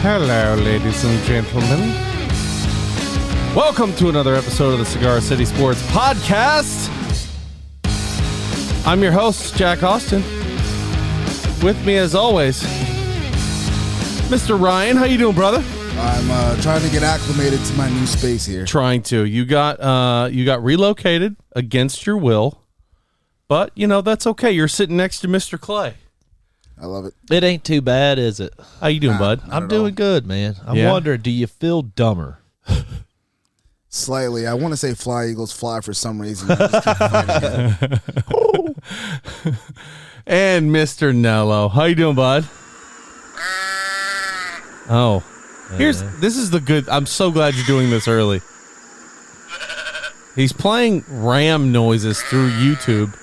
Hello, ladies and gentlemen. Welcome to another episode of the Cigar City Sports Podcast. I'm your host, Jack Austin. With me, as always, Mr. Ryan. How you doing, brother? I'm trying to get acclimated to my new space here. Trying to. You got relocated against your will, but you know that's okay. You're sitting next to Mr. Clay. I love it. It ain't too bad, is it? How you doing, bud? I'm doing good, man. I'm wondering, do you feel dumber? Slightly. I want to say fly, Eagles, fly for some reason. I just can't find it. And Mr. Nello. How you doing, bud? Oh. This is the good. I'm so glad you're doing this early. He's playing ram noises through YouTube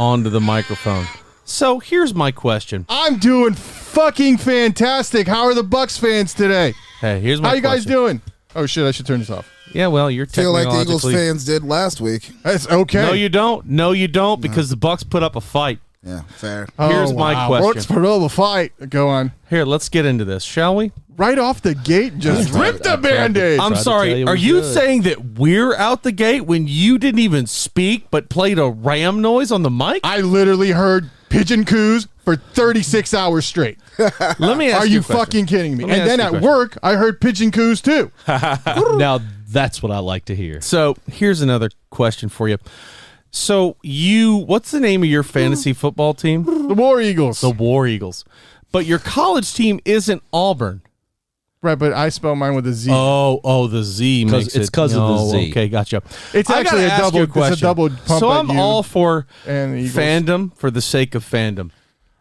onto the microphone. So here's my question. I'm doing fucking fantastic. How are the Bucks fans today? Hey, here's my question. How you guys doing? Oh shit, I should turn this off. Yeah, well, you're feel like the Eagles technologically... fans did last week. That's okay. No, you don't. No, you don't, because the Bucks put up a fight. Yeah, fair. Here's my question. Bucks put up a fight. Go on. Here, let's get into this, shall we? Right off the gate, just rip the Band-Aid. I'm sorry. Are you saying that we're out the gate when you didn't even speak but played a ram noise on the mic? I literally heard pigeon coos for 36 hours straight. Let me ask Are you you a question. fucking kidding me? Let me And ask then you a at question. work, I heard pigeon coos too. Now, that's what I like to hear. So here's another question for you. So what's the name of your fantasy football team? The War Eagles. The War Eagles. But your college team isn't Auburn. Right, but I spell mine with a Z. Oh, the Z makes it. It's because of the Z. Okay, gotcha. It's I actually gotta a ask you double. It's a double pump. So at I'm you all for and the Eagles. fandom for the sake of fandom.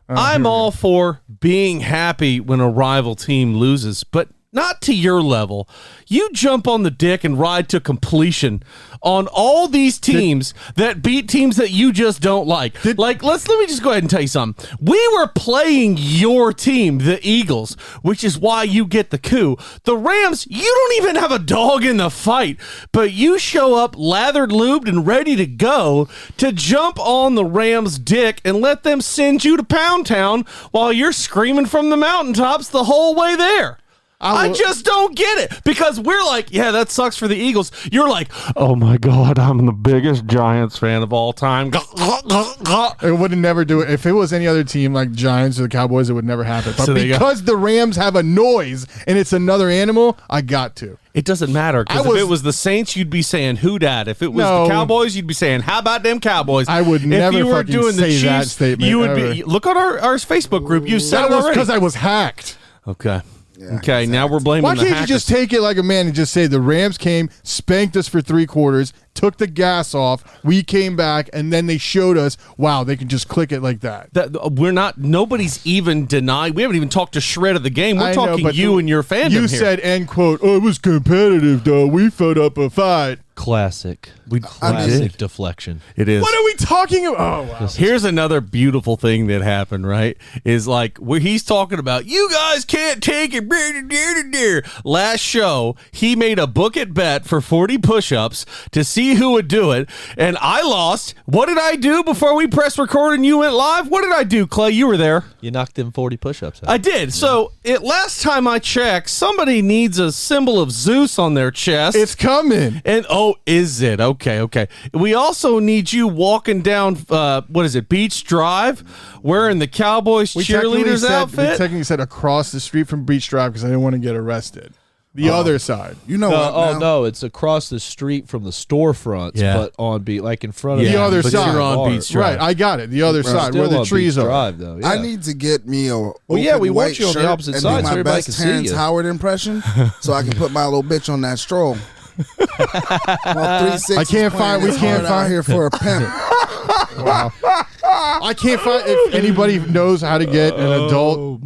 I'm here we all for being happy when a rival team loses, but not to your level. You jump on the dick and ride to completion on all these teams that beat teams that you just don't like. Let me just go ahead and tell you something. We were playing your team, the Eagles, which is why you get the coup. The Rams, you don't even have a dog in the fight, but you show up lathered, lubed, and ready to go to jump on the Rams' dick and let them send you to Pound Town while you're screaming from the mountaintops the whole way there. I just don't get it, because we're like, yeah, that sucks for the Eagles. You're like, oh my God, I'm the biggest Giants fan of all time. It would never do it. If it was any other team like Giants or the Cowboys, it would never happen. But So because the Rams have a noise and it's another animal, I got to. It doesn't matter, because if it was the Saints, you'd be saying, who dat? If it was the Cowboys, you'd be saying, how about them Cowboys? I would never if you were fucking doing the say Chiefs, that statement you would ever. be. Look on our Facebook group. You said That it was already. because I was hacked. Okay. Yeah, Okay, now we're blaming Why the can't you hackers. just take it like a man and just say the Rams came, spanked us for 3 quarters, took the gas off, we came back, and then they showed us, wow, they can just click it like that. We're not. Nobody's even denied. We haven't even talked to shred of the game. We're I know, talking but you and your fandom You here. said, end quote, oh, it was competitive, though. We fought up a fight. Classic. did. Deflection. It is. What are we talking about? Oh, wow. Here's another beautiful thing that happened, right? Is like where he's talking about, you guys can't take it. Last show, he made a book it bet for 40 push-ups to see who would do it, and I lost. What did I do before we pressed record and you went live? What did I do, Clay? You were there. You knocked them 40 push-ups out. I did. So last time I checked, somebody needs a symbol of Zeus on their chest. It's coming. And is it? Okay. We also need you walking down, Beach Drive, wearing the Cowboys cheerleaders outfit. We technically said across the street from Beach Drive because I didn't want to get arrested. The other side. You know what? No, it's across the street from the storefronts, but on like in front of the other but side. You're on Beach Drive. Right, I got it. The other side where the trees are. Drive, though. Yeah. I need to get me a we open want white you on the shirt opposite and side do so my everybody best can see Terrence you. Howard impression, so I can put my little bitch on that stroll. Well, 3-6 I can't find. We can't out find here for a pimp. Wow. I can't find. If anybody knows how to get an adult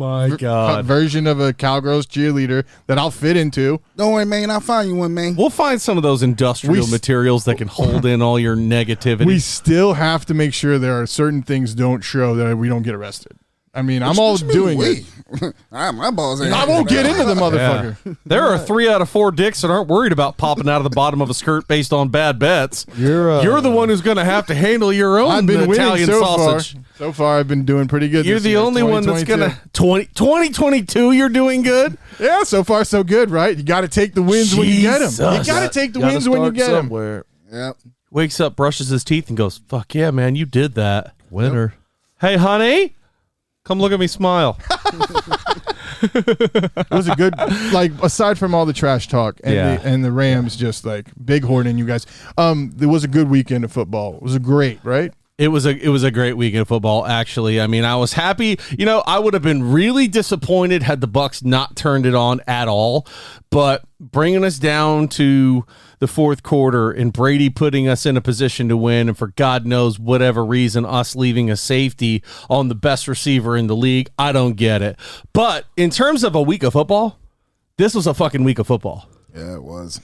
version of a Cowgirls cheerleader that I'll fit into, Don't worry, man. I'll find you one, man. We'll find some of those industrial materials that can hold in all your negativity. we still have to make sure there are certain things don't show that we don't get arrested. I mean, I'm all doing it. My balls ain't. I won't get into the motherfucker. Yeah. There are 3 out of 4 dicks that aren't worried about popping out of the bottom of a skirt based on bad bets. You're the one who's going to have to handle your own I've been Italian winning so sausage. far. So far, I've been doing pretty good. You're the only one that's going to 2022. You're doing good. Yeah, so far so good, right? You got to take the wins when you get them. You got to take the wins when you get them. Yep. Wakes up, brushes his teeth, and goes, "Fuck yeah, man, you did that." winner. Hey, honey, come look at me smile. It was a good, like, aside from all the trash talk and the Rams just like bighorning you guys. It was a good weekend of football. It was a great, right? It was a great weekend of football, actually. I mean, I was happy. You know, I would have been really disappointed had the Bucs not turned it on at all. But bringing us down to the fourth quarter and Brady putting us in a position to win, and for God knows whatever reason, us leaving a safety on the best receiver in the league, I don't get it. But in terms of a week of football, this was a fucking week of football. Yeah, it was.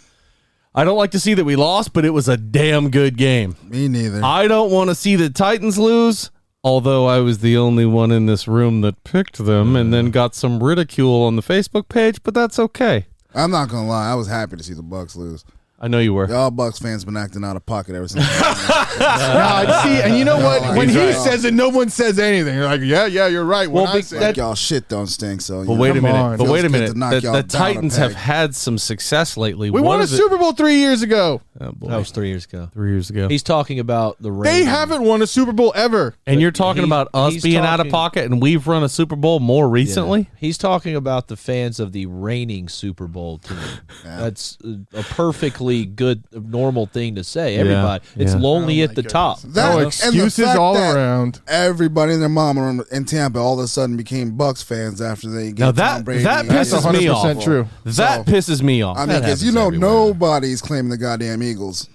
I don't like to see that we lost, but it was a damn good game. Me neither. I don't want to see the Titans lose, although I was the only one in this room that picked them and then got some ridicule on the Facebook page, but that's okay. I'm not gonna lie. I was happy to see the Bucs lose. I know you were. Y'all Bucs fans been acting out of pocket ever since. See, and you know what? When he says it, no one says anything. You're like, yeah, you're right. When I say Like y'all shit don't stink. So But wait a minute. But wait a Feels good minute. to knock y'all The down a Titans have peg. had some success lately. we What won a is it- Super Bowl 3 years ago. Oh, boy. That was 3 years ago. 3 years ago. He's talking about the They reigning- haven't won a Super Bowl ever. And you're talking about us he's being out of talking- pocket, and we've run a Super Bowl more Yeah. recently? He's talking about the fans of the reigning Super Bowl team. That's a perfectly good, normal thing to say. Everybody, it's yeah. lonely Oh, at my the top. That- No and the excuses fact all that around. Everybody and their mom in Tampa all of a sudden became Bucs fans after they Now get that- Tom Brady. that That's pisses me off. 100% true. That pisses me off. I mean, That because happens everywhere. nobody's claiming the goddamn Eagles.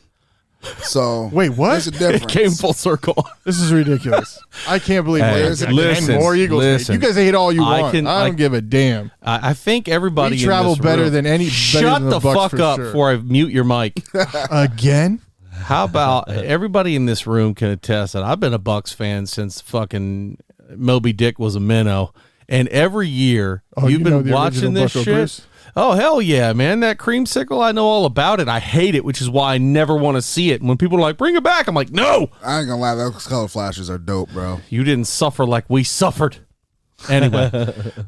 So Wait, what? There's a difference. It came full circle. This is ridiculous. I can't believe Hey, there's listen, more Eagles. listen. You guys hate all you I want. can- I don't I- give a damn. I think everybody We in travel this better room- than any. Shut better than the Bucs fuck for up sure. before I mute your mic. Again. How about everybody in this room can attest that I've been a Bucks fan since fucking Moby Dick was a minnow, and every year Oh, you've you know been the watching original this Bucko shit. Bruce? Oh hell yeah, man! That creamsicle, I know all about it. I hate it, which is why I never want to see it. And when people are like, "Bring it back," I'm like, "No, I ain't gonna lie, those color flashes are dope, bro. you didn't suffer like we suffered." Anyway,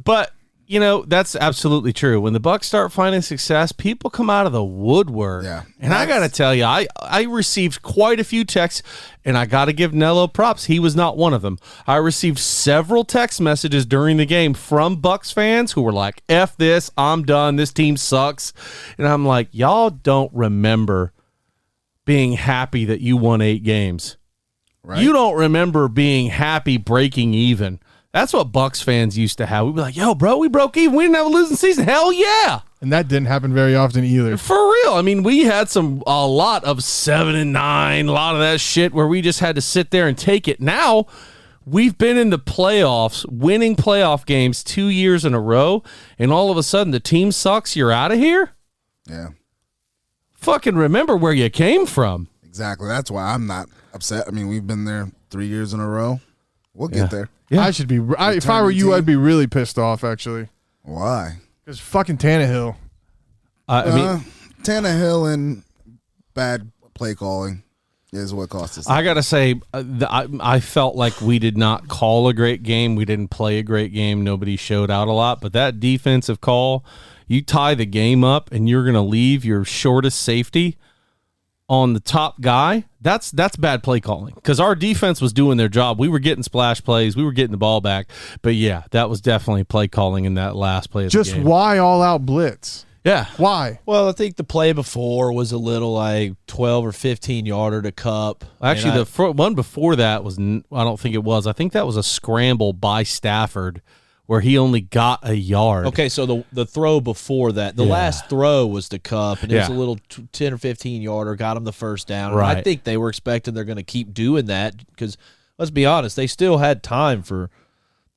but you know that's absolutely true. When the Bucks start finding success, people come out of the woodwork. Yeah. And I got to tell you, I received quite a few texts, and I got to give Nello props. He was not one of them. I received several text messages during the game from Bucks fans who were like, "F this, I'm done. This team sucks." And I'm like, y'all don't remember being happy that you won 8 games. Right? You don't remember being happy breaking even. That's what Bucks fans used to have. We'd be like, "Yo, bro, we broke even. We didn't have a losing season." Hell yeah. And that didn't happen very often either. For real. I mean, we had a lot of 7-9, a lot of that shit where we just had to sit there and take it. Now, we've been in the playoffs, winning playoff games 2 years in a row, and all of a sudden the team sucks. You're out of here? Yeah, Fucking remember where you came from. exactly. That's why I'm not upset. I mean, we've been there 3 years in a row. We'll get there. Yeah. I should be. If I were you, I'd be really pissed off actually. Why? Because fucking Tannehill. I mean, Tannehill and bad play calling is what cost us. I got to say, I felt like we did not call a great game. We didn't play a great game. Nobody showed out a lot. But that defensive call, you tie the game up and you're going to leave your shortest safety on the top guy, that's bad play calling because our defense was doing their job. We were getting splash plays. We were getting the ball back. But, yeah, that was definitely play calling in that last play of Just the game. why all out blitz? Yeah. Why? Well, I think the play before was a little like 12 or 15 yarder to Cup. Actually, the one before that was, I don't think it was. I think that was a scramble by Stafford where he only got a yard. Okay, so the throw before that, the last throw was to Cup, and it was a little 10 or 15 yarder, got him the first down. And I Right. think they were expecting they're going to keep doing that because, let's be honest, they still had time for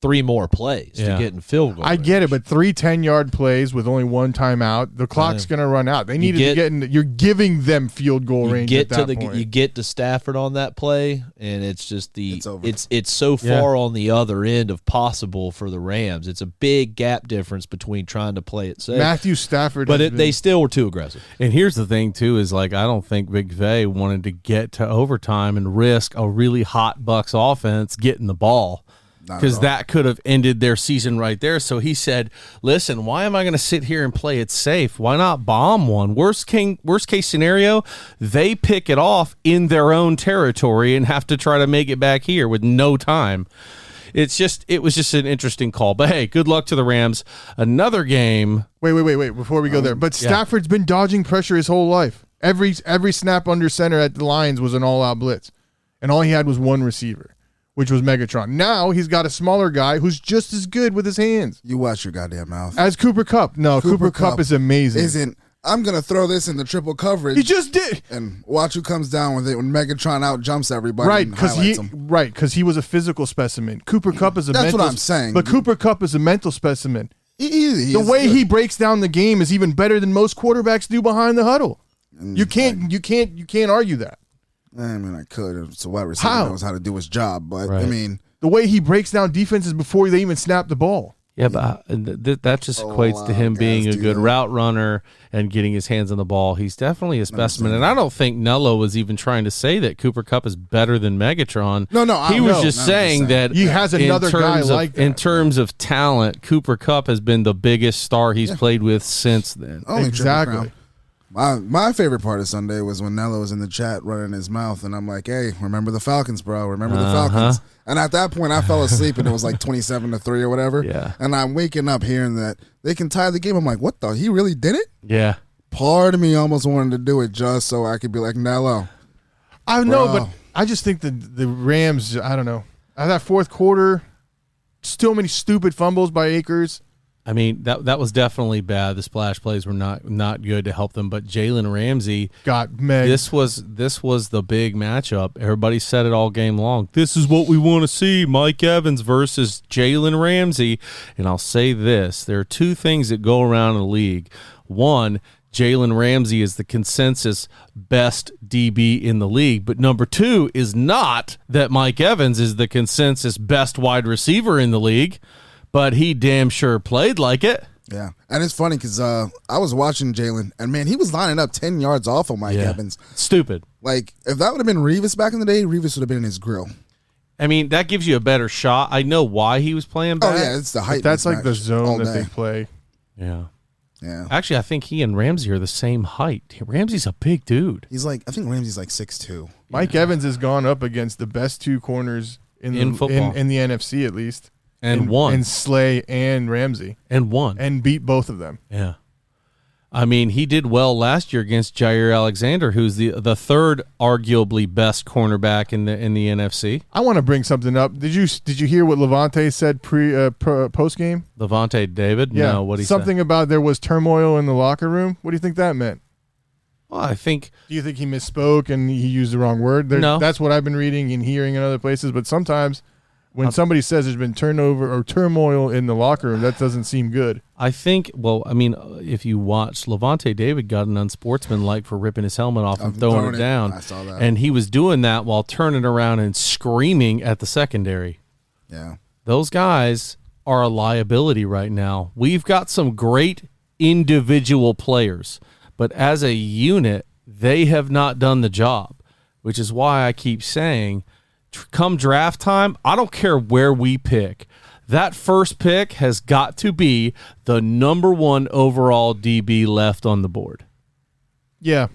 3 more plays to get in field goal. I get it, but 3 10-yard plays with only 1 timeout, the clock's going to run out. They needed to get in. You're giving them field goal range at that point. You get to Stafford on that play, and it's just it's so Yeah. far on the other end of possible for the Rams. It's a big gap difference between trying to play it safe. Matthew Stafford, but they still were too aggressive. And here's the thing, too, is like I don't think Big Vay wanted to get to overtime and risk a really hot Bucks offense getting the ball. Because that could have ended their season right there. So he said, listen, why am I going to sit here and play it safe? Why not bomb one? Worst case scenario, they pick it off in their own territory and have to try to make it back here with no time. It was just an interesting call. But, hey, good luck to the Rams. Another game. Wait, before we go there. But Stafford's been dodging pressure his whole life. Every snap under center at the Lions was an all-out blitz. And all he had was one receiver, which was Megatron. Now he's got a smaller guy who's just as good with his hands. You watch your goddamn mouth. As Cooper Kupp. No, Cooper Kupp is amazing. I'm going to throw this in the triple coverage. He just did. And watch who comes down with it when Megatron out jumps everybody. Right, because he was a physical specimen. Cooper Kupp is a That's mental. what I'm saying. But Cooper Kupp is a mental specimen. The way he breaks down the game is even better than most quarterbacks do behind the huddle. You can't argue that. I mean, I could. It's a wide receiver knows how to do his job, but I mean, the way he breaks down defenses before they even snap the ball. Yeah, but that just equates to him being a good route runner and getting his hands on the ball. He's definitely a specimen, and I don't think Nello was even trying to say that Cooper Kupp is better than Megatron. No, he was just saying that he has another guy like that. In terms of talent, Cooper Kupp has been the biggest star he's played with since then. Exactly. My favorite part of Sunday was when Nello was in the chat running his mouth, and I'm like, hey, remember the Falcons, bro. Remember the Falcons. And at that point, I fell asleep, and it was like 27-3 or whatever. Yeah. And I'm waking up hearing that they can tie the game. I'm like, what the? He really did it? Yeah. Part of me almost wanted to do it just so I could be like, Nello. I know, but I just think the Rams, I don't know. At that fourth quarter, still many stupid fumbles by Akers. I mean, that was definitely bad. The splash plays were not good to help them. But Jalen Ramsey got Meg. This was the big matchup. Everybody said it all game long. This is what we want to see: Mike Evans versus Jalen Ramsey. And I'll say this: there are two things that go around in the league. One, Jalen Ramsey is the consensus best DB in the league. But number two is not that Mike Evans is the consensus best wide receiver in the league. But he damn sure played like it. Yeah. And it's funny because I was watching Jalen, and, man, he was lining up 10 yards off of Mike Evans. Stupid. Like, if that would have been Revis back in the day, Revis would have been in his grill. I mean, that gives you a better shot. I know why he was playing back. Oh, yeah, it's the height. But that's like the zone that they play. Yeah. Yeah. Actually, I think he and Ramsey are the same height. Ramsey's a big dude. I think Ramsey's like 6'2". Mike Evans has gone up against the best two corners in football. In the NFC, at least. And won. And Slay and Ramsey. And won. And beat both of them. Yeah. I mean, he did well last year against Jair Alexander, who's the third arguably best cornerback in the NFC. I want to bring something up. Did you hear what Levante said post game? Levante David? Yeah. No, what he something said? About there was turmoil in the locker room. What do you think that meant? Well, I think. Do you think he misspoke and he used the wrong word? No. That's what I've been reading and hearing in other places. But sometimes when somebody says there's been turnover or turmoil in the locker room, that doesn't seem good. I think, well, I mean, if you watch, Levante David got an unsportsmanlike for ripping his helmet off and throwing it down. I saw that. And he was doing that while turning around and screaming at the secondary. Yeah. Those guys are a liability right now. We've got some great individual players, but as a unit, they have not done the job, which is why I keep saying, come draft time, I don't care where we pick. That first pick has got to be the number one overall DB left on the board. Yeah,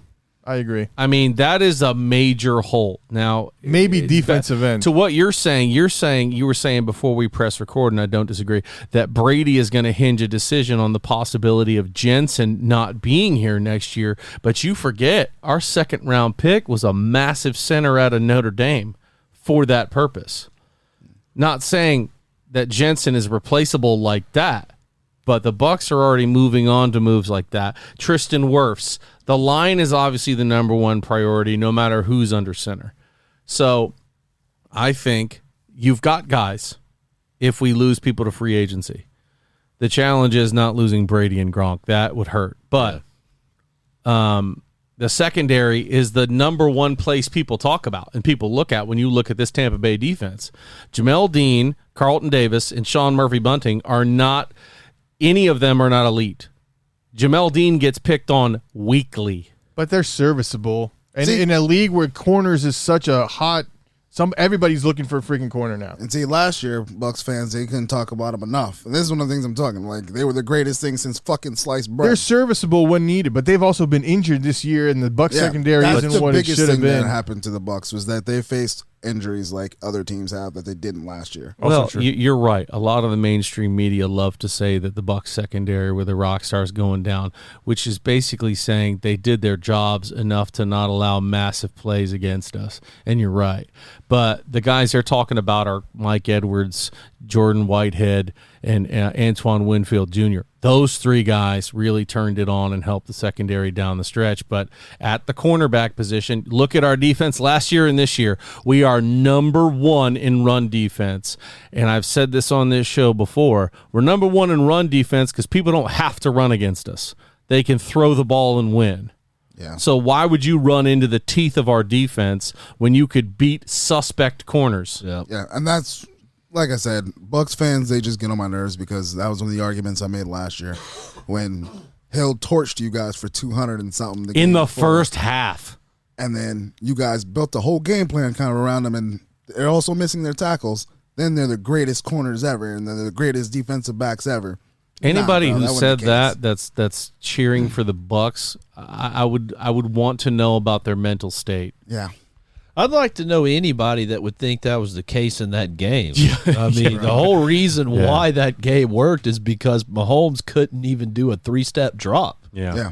I agree. I mean, that is a major hole. Now, maybe defensive end. To what you were saying before we press record, and I don't disagree, that Brady is going to hinge a decision on the possibility of Jensen not being here next year. But you forget, our second round pick was a massive center out of Notre Dame for that purpose. Not saying that Jensen is replaceable like that, but the Bucs are already moving on to moves like that. Tristan Wirfs, the line is obviously the number one priority no matter who's under center. So I think you've got guys. if we lose people to free agency. The challenge is not losing Brady and Gronk. That would hurt. But the secondary is the number one place people talk about and people look at when you look at this Tampa Bay defense. Jamel Dean, Carlton Davis, and Sean Murphy-Bunting are not – any of them are not elite. Jamel Dean gets picked on weekly. But they're serviceable. And in a league where corners is such a hot – everybody's looking for a freaking corner now. And see, last year, Bucks fans, they couldn't talk about them enough. And this is one of the things I'm talking. Like, they were the greatest thing since fucking sliced bread. They're serviceable when needed, but they've also been injured this year, and the Bucks secondary isn't what it should have been. The biggest thing that happened to the Bucks was that they faced injuries like other teams have that they didn't last year. Well, you're right. A lot of the mainstream media love to say that the Bucks secondary were the rock stars going down, which is basically saying they did their jobs enough to not allow massive plays against us. And you're right. But the guys they're talking about are Mike Edwards, Jordan Whitehead, and Antoine Winfield Jr. Those three guys really turned it on and helped the secondary down the stretch. But at the cornerback position, look at our defense last year and this year. We are number one in run defense. And I've said this on this show before. We're number one in run defense because people don't have to run against us. They can throw the ball and win. Yeah. So why would you run into the teeth of our defense when you could beat suspect corners? Yeah, and that's... Like I said, Bucks fans, they just get on my nerves because that was one of the arguments I made last year when Hill torched you guys for 200 and something. In the first half. And then you guys built the whole game plan kind of around them, and they're also missing their tackles. Then they're the greatest corners ever, and they're the greatest defensive backs ever. Anybody who said that's cheering for the Bucks, I would want to know about their mental state. Yeah. I'd like to know anybody that would think that was the case in that game. I mean, the whole reason why that game worked is because Mahomes couldn't even do a three-step drop. Yeah.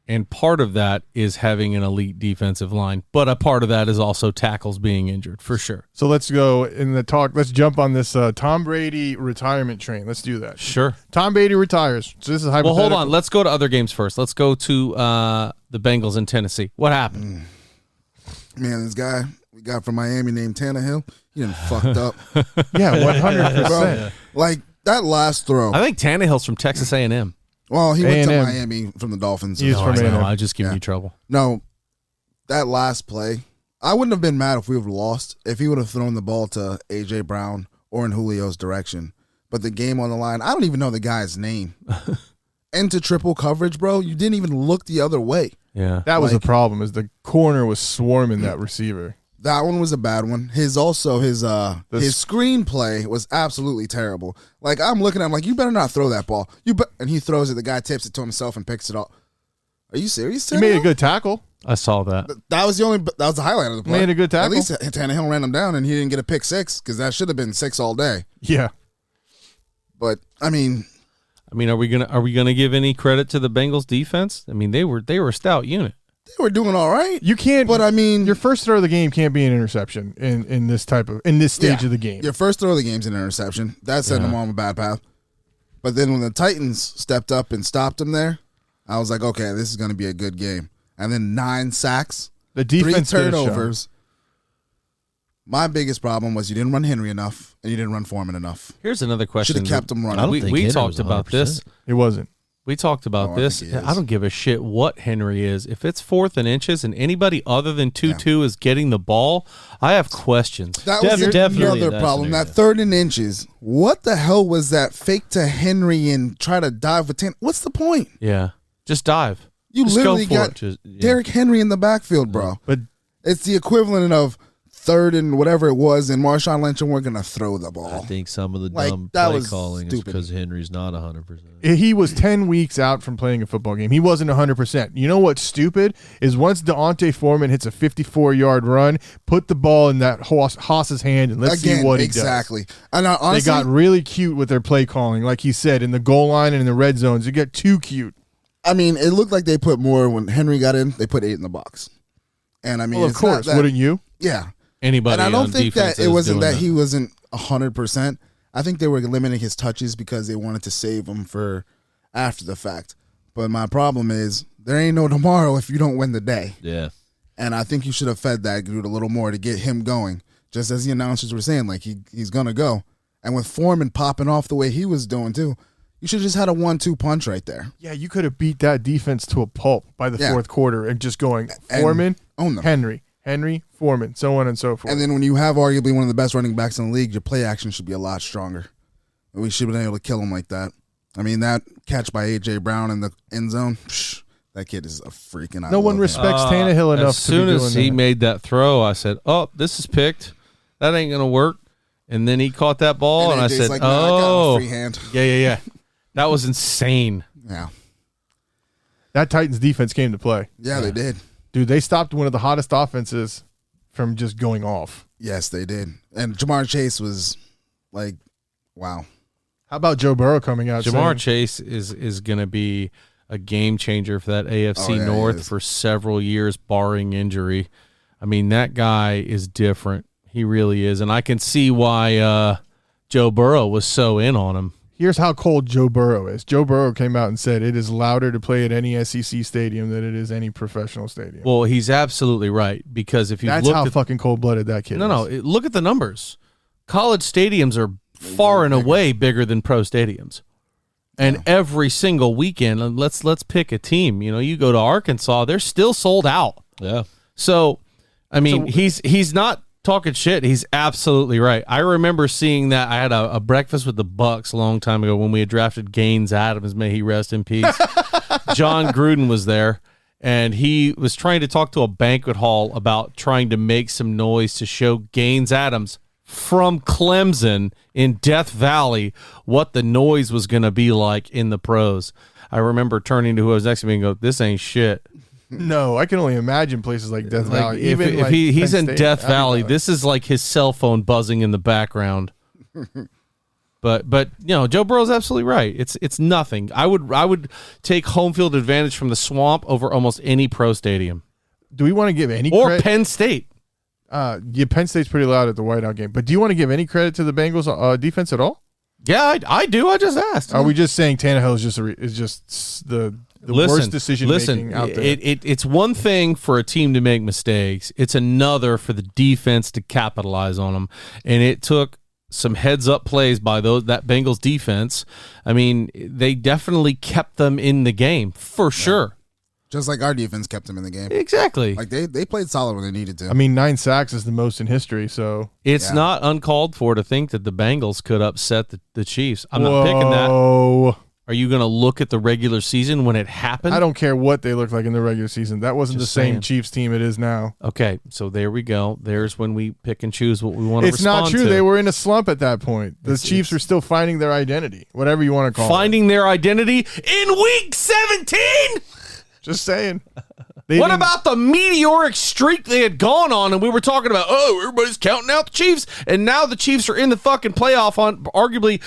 And part of that is having an elite defensive line, but a part of that is also tackles being injured, for sure. So let's go in the talk. Let's jump on this Tom Brady retirement train. Let's do that. Sure. Tom Brady retires. So this is hypothetical. Well, hold on. Let's go to other games first. Let's go to the Bengals in Tennessee. What happened? Man, this guy we got from Miami named Tannehill, he done fucked up. Yeah, 100%. Bro, like, that last throw. I think Tannehill's from Texas A&M. Well, he went to A&M. Miami from the Dolphins. He's from A&M. I just giving you trouble. No, that last play, I wouldn't have been mad if we would have lost, if he would have thrown the ball to A.J. Brown or in Julio's direction. But the game on the line, I don't even know the guy's name. Into triple coverage, bro, you didn't even look the other way. Yeah. That was the problem, is the corner was swarming that receiver. That one was a bad one. His screenplay was absolutely terrible. Like, I'm looking at him like, you better not throw that ball. And he throws it. The guy tips it to himself and picks it up. Are you serious, Tannehill? He made a good tackle. I saw that. That was the highlight of the play. Made a good tackle. At least Tannehill ran him down and he didn't get a pick six because that should have been 6 all day. Yeah. But, I mean, are we gonna give any credit to the Bengals defense? I mean, they were a stout unit. they were doing all right. You can't, but I mean, your first throw of the game can't be an interception in this stage of the game. Your first throw of the game's an interception. That sent them on a bad path. But then when the Titans stepped up and stopped him there, I was like, okay, this is going to be a good game. And then 9 sacks, the defense 3 turnovers. My biggest problem was you didn't run Henry enough and you didn't run Foreman enough. Here's another question. Should have kept him running. I don't think we Henry talked was about 100%. this. It wasn't. We talked about this. I don't give a shit what Henry is. If it's 4th and inches and anybody other than 2-2 is getting the ball, I have questions. That was Definitely another problem. That 3rd and inches. What the hell was that fake to Henry and try to dive with 10? What's the point? Yeah. Just dive. You Just literally go for got it. Derrick Henry in the backfield, bro. But it's the equivalent of 3rd and whatever it was, and Marshawn Lynch and we're going to throw the ball. I think some of the Like, dumb that play was calling is stupid. because Henry's not 100%. he was 10 weeks out from playing a football game. He wasn't 100%. You know what's stupid is once Deontay Foreman hits a 54-yard run, put the ball in that Haas's hand and let's see what he does. Exactly. And honestly, They got really cute with their play calling, like he said, in the goal line and in the red zones. They get too cute. I mean, it looked like they put more when Henry got in. They put 8 in the box. And I mean, Well, of it's not course, that- wouldn't you? Yeah. Anybody And I don't on think defense that it is wasn't doing that he wasn't 100%. I think they were limiting his touches because they wanted to save him for after the fact. But my problem is there ain't no tomorrow if you don't win the day. Yeah. And I think you should have fed that dude a little more to get him going. Just as the announcers were saying, like he's gonna go. And with Foreman popping off the way he was doing too, you should have just had a 1-2 punch right there. Yeah, you could have beat that defense to a pulp by the fourth quarter and just going Foreman, own them. Henry, Foreman, so on and so forth. And then when you have arguably one of the best running backs in the league, your play action should be a lot stronger. We should have been able to kill him like that. I mean, that catch by A.J. Brown in the end zone, that kid is a freaking. No one respects Tannehill enough. As soon as he made that throw, I said, "Oh, this is picked. That ain't gonna work." And then he caught that ball, and I said, like, "No, I got a free hand." Yeah. That was insane. Yeah, that Titans defense came to play. Yeah, they did. Dude, they stopped one of the hottest offenses from just going off. Yes, they did. And Jamar Chase was like, wow. How about Joe Burrow coming out? Jamar Chase is going to be a game changer for that AFC North for several years, barring injury. I mean, that guy is different. He really is. And I can see why Joe Burrow was so in on him. Here's how cold Joe Burrow is. Joe Burrow came out and said it is louder to play at any SEC stadium than it is any professional stadium. Well, he's absolutely right, because if you That's how fucking cold-blooded that kid is. No, look at the numbers. College stadiums are far and away bigger than pro stadiums. And every single weekend, let's pick a team. You know, you go to Arkansas, they're still sold out. Yeah. So, I mean, he's not talking shit. He's absolutely right. I remember seeing that. I had a breakfast with the Bucks a long time ago when we had drafted Gaines Adams. May he rest in peace. John Gruden was there, and he was trying to talk to a banquet hall about trying to make some noise to show Gaines Adams from Clemson in Death Valley what the noise was going to be like in the pros. I remember turning to who was next to me and go, "This ain't shit." No, I can only imagine places like Death Valley. If he's in Death Valley, this is like his cell phone buzzing in the background. But you know, Joe Burrow's absolutely right. It's nothing. I would take home field advantage from the Swamp over almost any pro stadium. Do we want to give any or credit? Penn State? Penn State's pretty loud at the Whiteout game. But do you want to give any credit to the Bengals defense at all? Yeah, I do. I just asked. Are we just saying Tannehill is just the worst decision making out there? It's one thing for a team to make mistakes. It's another for the defense to capitalize on them. And it took some heads-up plays by that Bengals defense. I mean, they definitely kept them in the game, for sure. Just like our defense kept them in the game. Exactly. Like they played solid when they needed to. I mean, 9 sacks is the most in history, so it's not uncalled for to think that the Bengals could upset the Chiefs. I'm not picking that. Are you going to look at the regular season when it happened? I don't care what they look like in the regular season. That wasn't just the same Chiefs team it is now. Okay, so there we go. There's when we pick and choose what we want to respond to. It's not true. They were in a slump at that point. The Chiefs were still finding their identity, whatever you want to call it. Finding their identity in week 17? Just saying. What about the meteoric streak they had gone on, and we were talking about, everybody's counting out the Chiefs, and now the Chiefs are in the fucking playoff on arguably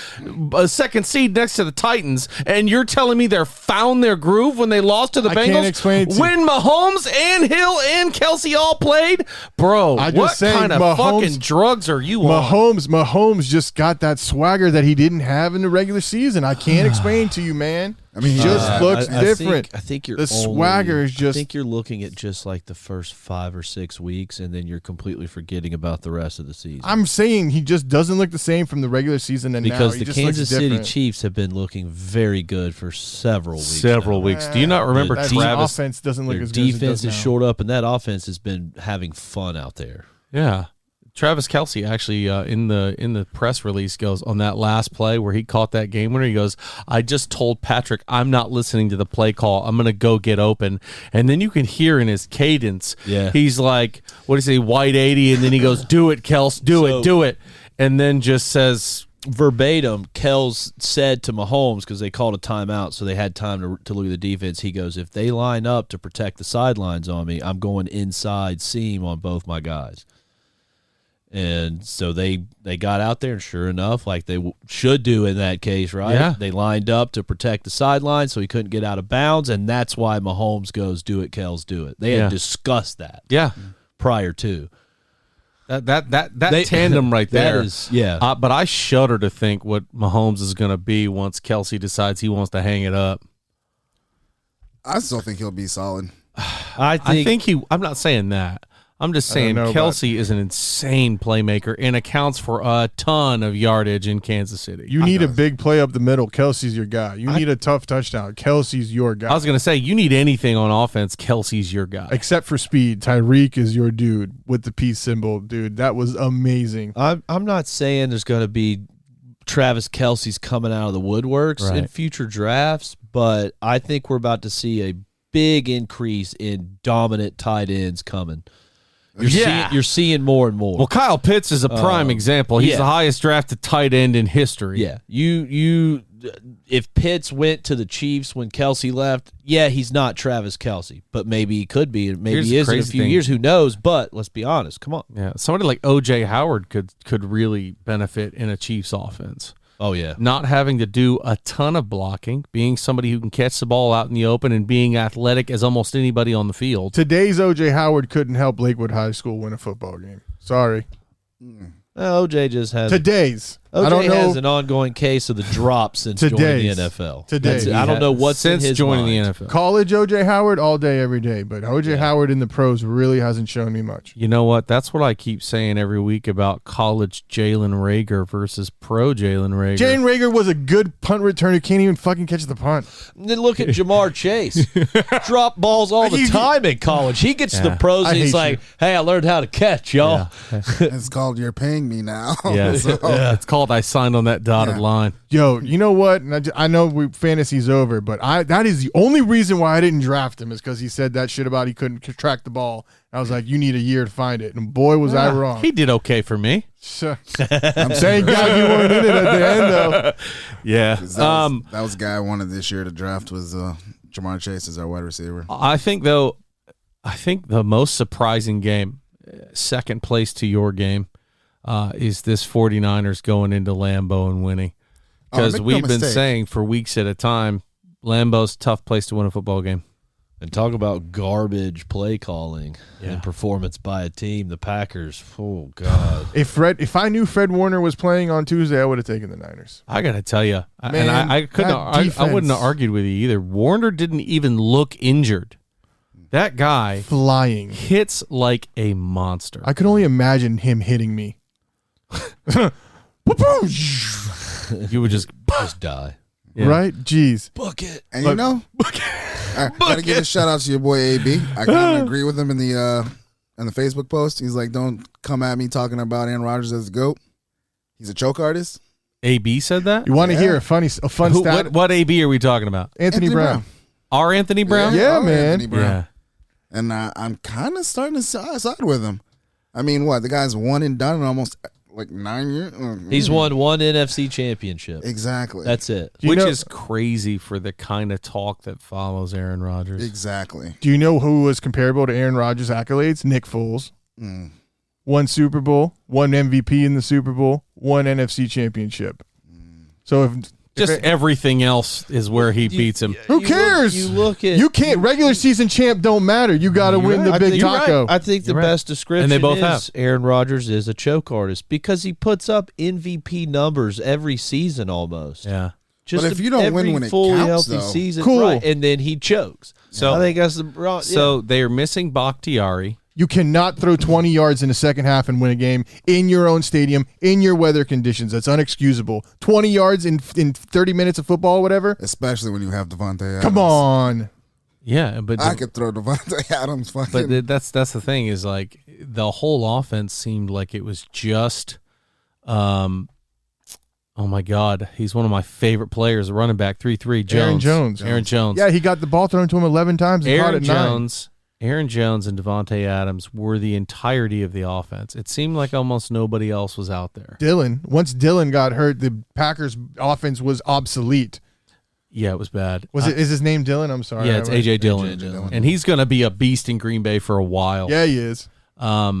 a second seed next to the Titans, and you're telling me they're found their groove when they lost to the Bengals? Can't explain it when Mahomes and Hill and Kelsey all played? Bro, what kind of fucking drugs are you on? Mahomes just got that swagger that he didn't have in the regular season. I can't explain to you, man. I mean, he just looks different. I think you're the swagger is just. I think you're looking at just like the first 5 or 6 weeks, and then you're completely forgetting about the rest of the season. I'm saying he just doesn't look the same from the regular season and because now. He the Kansas City Chiefs have been looking very good for several weeks. Several weeks. Do you not remember Travis? Offense doesn't look as good. Defense is shored up, and that offense has been having fun out there. Yeah. Travis Kelce actually in the press release goes on that last play where he caught that game winner. He goes, "I just told Patrick I'm not listening to the play call. I'm going to go get open." And then you can hear in his cadence, he's like, what does he say, white 80? And then he goes, "Do it, Kels, do it." And then just says verbatim, Kels said to Mahomes, because they called a timeout, so they had time to look at the defense. He goes, "If they line up to protect the sidelines on me, I'm going inside seam on both my guys." And so they got out there, and sure enough, like they should do in that case, right? Yeah. They lined up to protect the sideline so he couldn't get out of bounds, and that's why Mahomes goes, "Do it, Kels, do it." They had discussed that prior to. That tandem right there. But I shudder to think what Mahomes is going to be once Kelsey decides he wants to hang it up. I still think he'll be solid. I'm not saying that. I'm just saying Kelsey is an insane playmaker and accounts for a ton of yardage in Kansas City. You need a big play up the middle. Kelsey's your guy. You need a tough touchdown. Kelsey's your guy. I was going to say, you need anything on offense, Kelsey's your guy. Except for speed. Tyreek is your dude with the peace symbol. Dude, that was amazing. I'm not saying there's going to be Travis Kelsey's coming out of the woodworks in future drafts, but I think we're about to see a big increase in dominant tight ends coming. You're seeing more and more. Well, Kyle Pitts is a prime example. He's the highest drafted tight end in history. Yeah. If Pitts went to the Chiefs when Kelsey left, he's not Travis Kelsey, but maybe he could be. Maybe he is in a few years. Who knows? But let's be honest. Come on. Yeah, somebody like O.J. Howard could really benefit in a Chiefs offense. Oh, yeah. Not having to do a ton of blocking, being somebody who can catch the ball out in the open and being athletic as almost anybody on the field. Today's O.J. Howard couldn't help Lakewood High School win a football game. Sorry. OJ just has today's. OJ I don't know. has an ongoing case of the drop since joining the NFL. I don't know what's in his joining mind. the NFL. College OJ Howard all day, every day, but OJ Howard in the pros really hasn't shown me much. You know what? That's what I keep saying every week about college Jalen Reagor versus pro Jalen Reagor. Jalen Reagor was a good punt returner, can't even fucking catch the punt. And then look at Jamar Chase. Drop balls all the time in college. He gets to the pros and he's like, hey, I learned how to catch, y'all. Yeah. It's called you're paying me now. Yeah. It's called I signed on that dotted line. Yo, you know what? And I know fantasy's over, but that is the only reason why I didn't draft him is because he said that shit about he couldn't track the ball. I was like, you need a year to find it. And boy, was I wrong. He did okay for me. Thank God you weren't in it at the end, though. Yeah. That was the guy I wanted this year to draft was Jamar Chase as our wide receiver. I think the most surprising game, second place to your game, is this 49ers going into Lambeau and winning. Because we've been saying for weeks at a time, Lambeau's a tough place to win a football game. And talk about garbage play calling and performance by a team. The Packers, oh God! If I knew Fred Warner was playing on Tuesday, I would have taken the Niners. I gotta tell you, and I couldn't. I wouldn't have argued with you either. Warner didn't even look injured. That guy flying hits like a monster. I could only imagine him hitting me. You would just die. Yeah. Right? Jeez. Book it. And you know, I gotta give a shout out to your boy AB. I kind of agree with him in the Facebook post. He's like, don't come at me talking about Aaron Rodgers as a GOAT. He's a choke artist. AB said that? You want to hear a fun stat? What AB are we talking about? Anthony Brown. Our Anthony Brown? Yeah, man. Anthony Brown. Yeah. And I'm kind of starting to side with him. I mean, what? The guy's one and done in almost like 9 years. He's won one NFC championship. Exactly. That's it. Which is crazy for the kind of talk that follows Aaron Rodgers. Exactly. Do you know who was comparable to Aaron Rodgers' accolades? Nick Foles. One Super Bowl, one MVP in the Super Bowl, one NFC championship. So if everything else is where he beats him. Who cares? You can't. Regular season champ don't matter. You got to win the big taco. I think the best description And they both is Aaron Rodgers is a choke artist because he puts up MVP numbers every season almost. Yeah. But if you don't win when it fully counts, healthy though. season, Cool. right, and then he chokes. So I think that's the So they're missing Bakhtiari. You cannot throw 20 yards in the second half and win a game in your own stadium, in your weather conditions. That's unexcusable. 20 yards in 30 minutes of football, whatever. Especially when you have Devontae Adams. Come on. Yeah, but I could throw Devontae Adams fucking. But that's the thing is like the whole offense seemed like it was just oh my God, he's one of my favorite players, running back 3-3 Jones. Aaron Jones. Yeah, he got the ball thrown to him 11 times and caught it 9. Aaron Jones and Devontae Adams were the entirety of the offense. It seemed like almost nobody else was out there. Once Dillon got hurt, the Packers' offense was obsolete. Yeah, it was bad. Is his name Dillon? I'm sorry. Yeah, it's A.J. Dillon. And he's going to be a beast in Green Bay for a while. Yeah, he is. I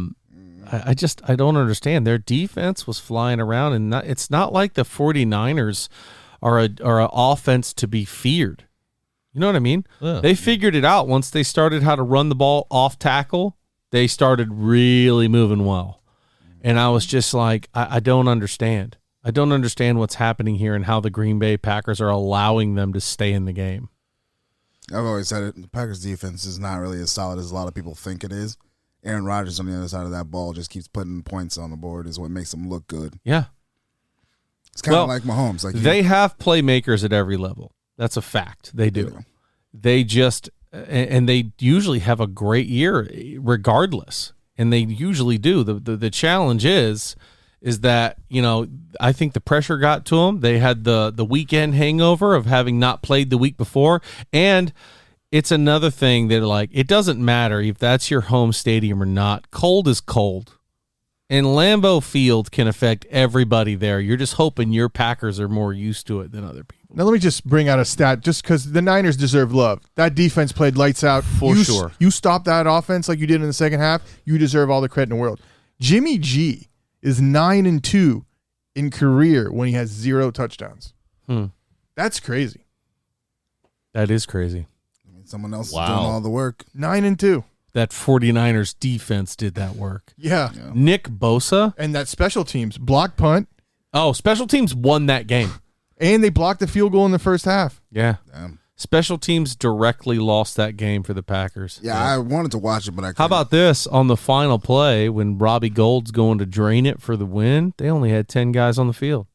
don't understand. Their defense was flying around, and it's not like the 49ers are an offense to be feared. You know what I mean? Yeah. They figured it out once they started how to run the ball off tackle. They started really moving well. And I was just like, I don't understand. I don't understand what's happening here and how the Green Bay Packers are allowing them to stay in the game. I've always said it. The Packers defense is not really as solid as a lot of people think it is. Aaron Rodgers on the other side of that ball just keeps putting points on the board is what makes them look good. Yeah. It's kind of like Mahomes. Like they have playmakers at every level. That's a fact. They do. Yeah. They just and they usually have a great year regardless. And they usually do. The challenge is that, I think the pressure got to them. They had the weekend hangover of having not played the week before. And it's another thing that, like, it doesn't matter if that's your home stadium or not. Cold is cold. And Lambeau Field can affect everybody there. You're just hoping your Packers are more used to it than other people. Now, let me just bring out a stat, just because the Niners deserve love. That defense played lights out. For sure. You stop that offense like you did in the second half, you deserve all the credit in the world. Jimmy G is 9-2 in career when he has 0 touchdowns. That's crazy. That is crazy. Someone else is doing all the work. 9-2. That 49ers defense did that work. Yeah. Nick Bosa. And that special teams, block punt. Oh, special teams won that game. And they blocked the field goal in the first half. Yeah. Damn. Special teams directly lost that game for the Packers. Yeah, I wanted to watch it, but I couldn't. How about this? On the final play, when Robbie Gold's going to drain it for the win, they only had 10 guys on the field.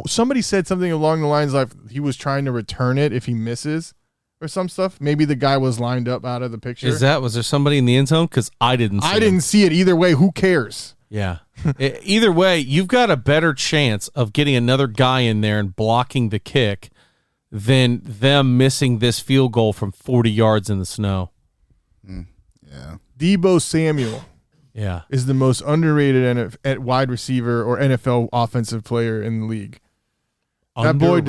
Somebody said something along the lines like he was trying to return it if he misses or some stuff. Maybe the guy was lined up out of the picture. Was there somebody in the end zone? Because I didn't see didn't see it either way. Who cares? Yeah. Either way, you've got a better chance of getting another guy in there and blocking the kick than them missing this field goal from 40 yards in the snow. Yeah. Deebo Samuel Yeah. is the most underrated at wide receiver or NFL offensive player in the league. That boy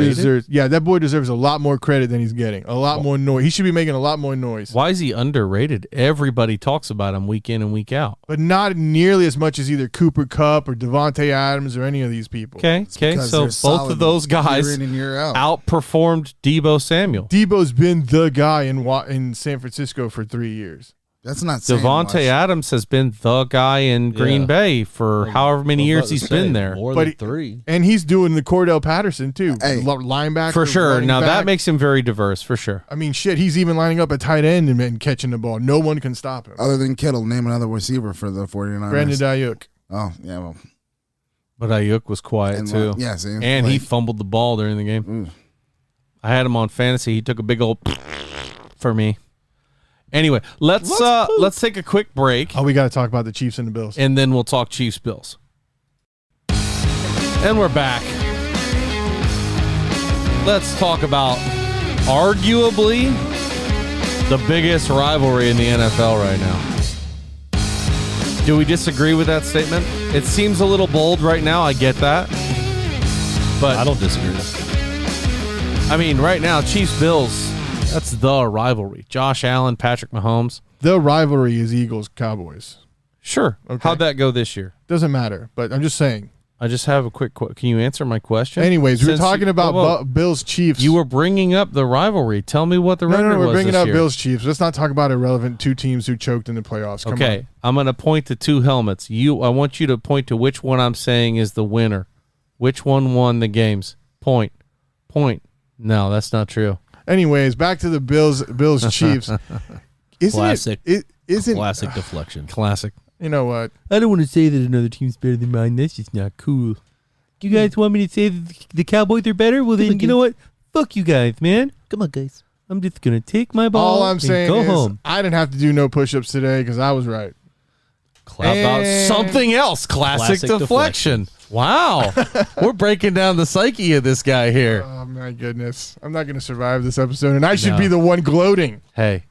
deserves a lot more credit than he's getting. A lot more noise. He should be making a lot more noise. Why is he underrated? Everybody talks about him week in and week out. But not nearly as much as either Cooper Kupp or Devontae Adams or any of these people. Okay. Because So they're both solid of those guys year in and year out. outperformed Deebo Samuel. Deebo's been the guy in San Francisco for 3 years. That's not saying Devontae much. Adams has been the guy in Green Bay for however many years he's been there. More But than 3. And he's doing the Cordell Patterson, too. Hey. Linebacker. For sure. running Now, back. that makes him very diverse, for sure. I mean, shit, he's even lining up at tight end and catching the ball. No one can stop him. Other than Kittle, name another receiver for the 49ers. Brandon Ayuk. Oh, yeah, well. But Ayuk was quiet, And too. yeah, see, And he fumbled the ball during the game. I had him on fantasy. He took a big old for me. Anyway, let's take a quick break, Oh, we got to talk about the Chiefs and the Bills. and then we'll talk Chiefs Bills. And we're back. Let's talk about arguably the biggest rivalry in the NFL right now. Do we disagree with that statement? It seems a little bold right now. I get that. But I don't disagree. I mean, right now, Chiefs Bills, that's the rivalry. Josh Allen, Patrick Mahomes. The rivalry is Eagles-Cowboys. Sure. Okay. How'd that go this year? Doesn't matter, but I'm just saying. I just have a quick Can you answer my question? Anyways, we were Since talking about Bills-Chiefs. You were bringing up the rivalry. Tell me what the record was we're bringing this up year. Bills-Chiefs. Let's not talk about irrelevant two teams who choked in the playoffs. Come Okay, on. I'm going to point to two helmets. I want you to point to which one I'm saying is the winner. Which one won the games? Point. No, that's not true. Anyways, back to the Bills-Chiefs. Classic Isn't deflection. Classic. You know what? I don't want to say that another team's better than mine. That's just not cool. You guys want me to say that the Cowboys are better? Well, then, you know what? Fuck you guys, man. Come on, guys. I'm just going to take my ball All I'm and saying go is home. I didn't have to do no push-ups today because I was right. How about And- something else? Classic Classic deflection. Wow. We're breaking down the psyche of this guy here. Oh, my goodness. I'm not going to survive this episode, and I should No. be the one gloating. Hey.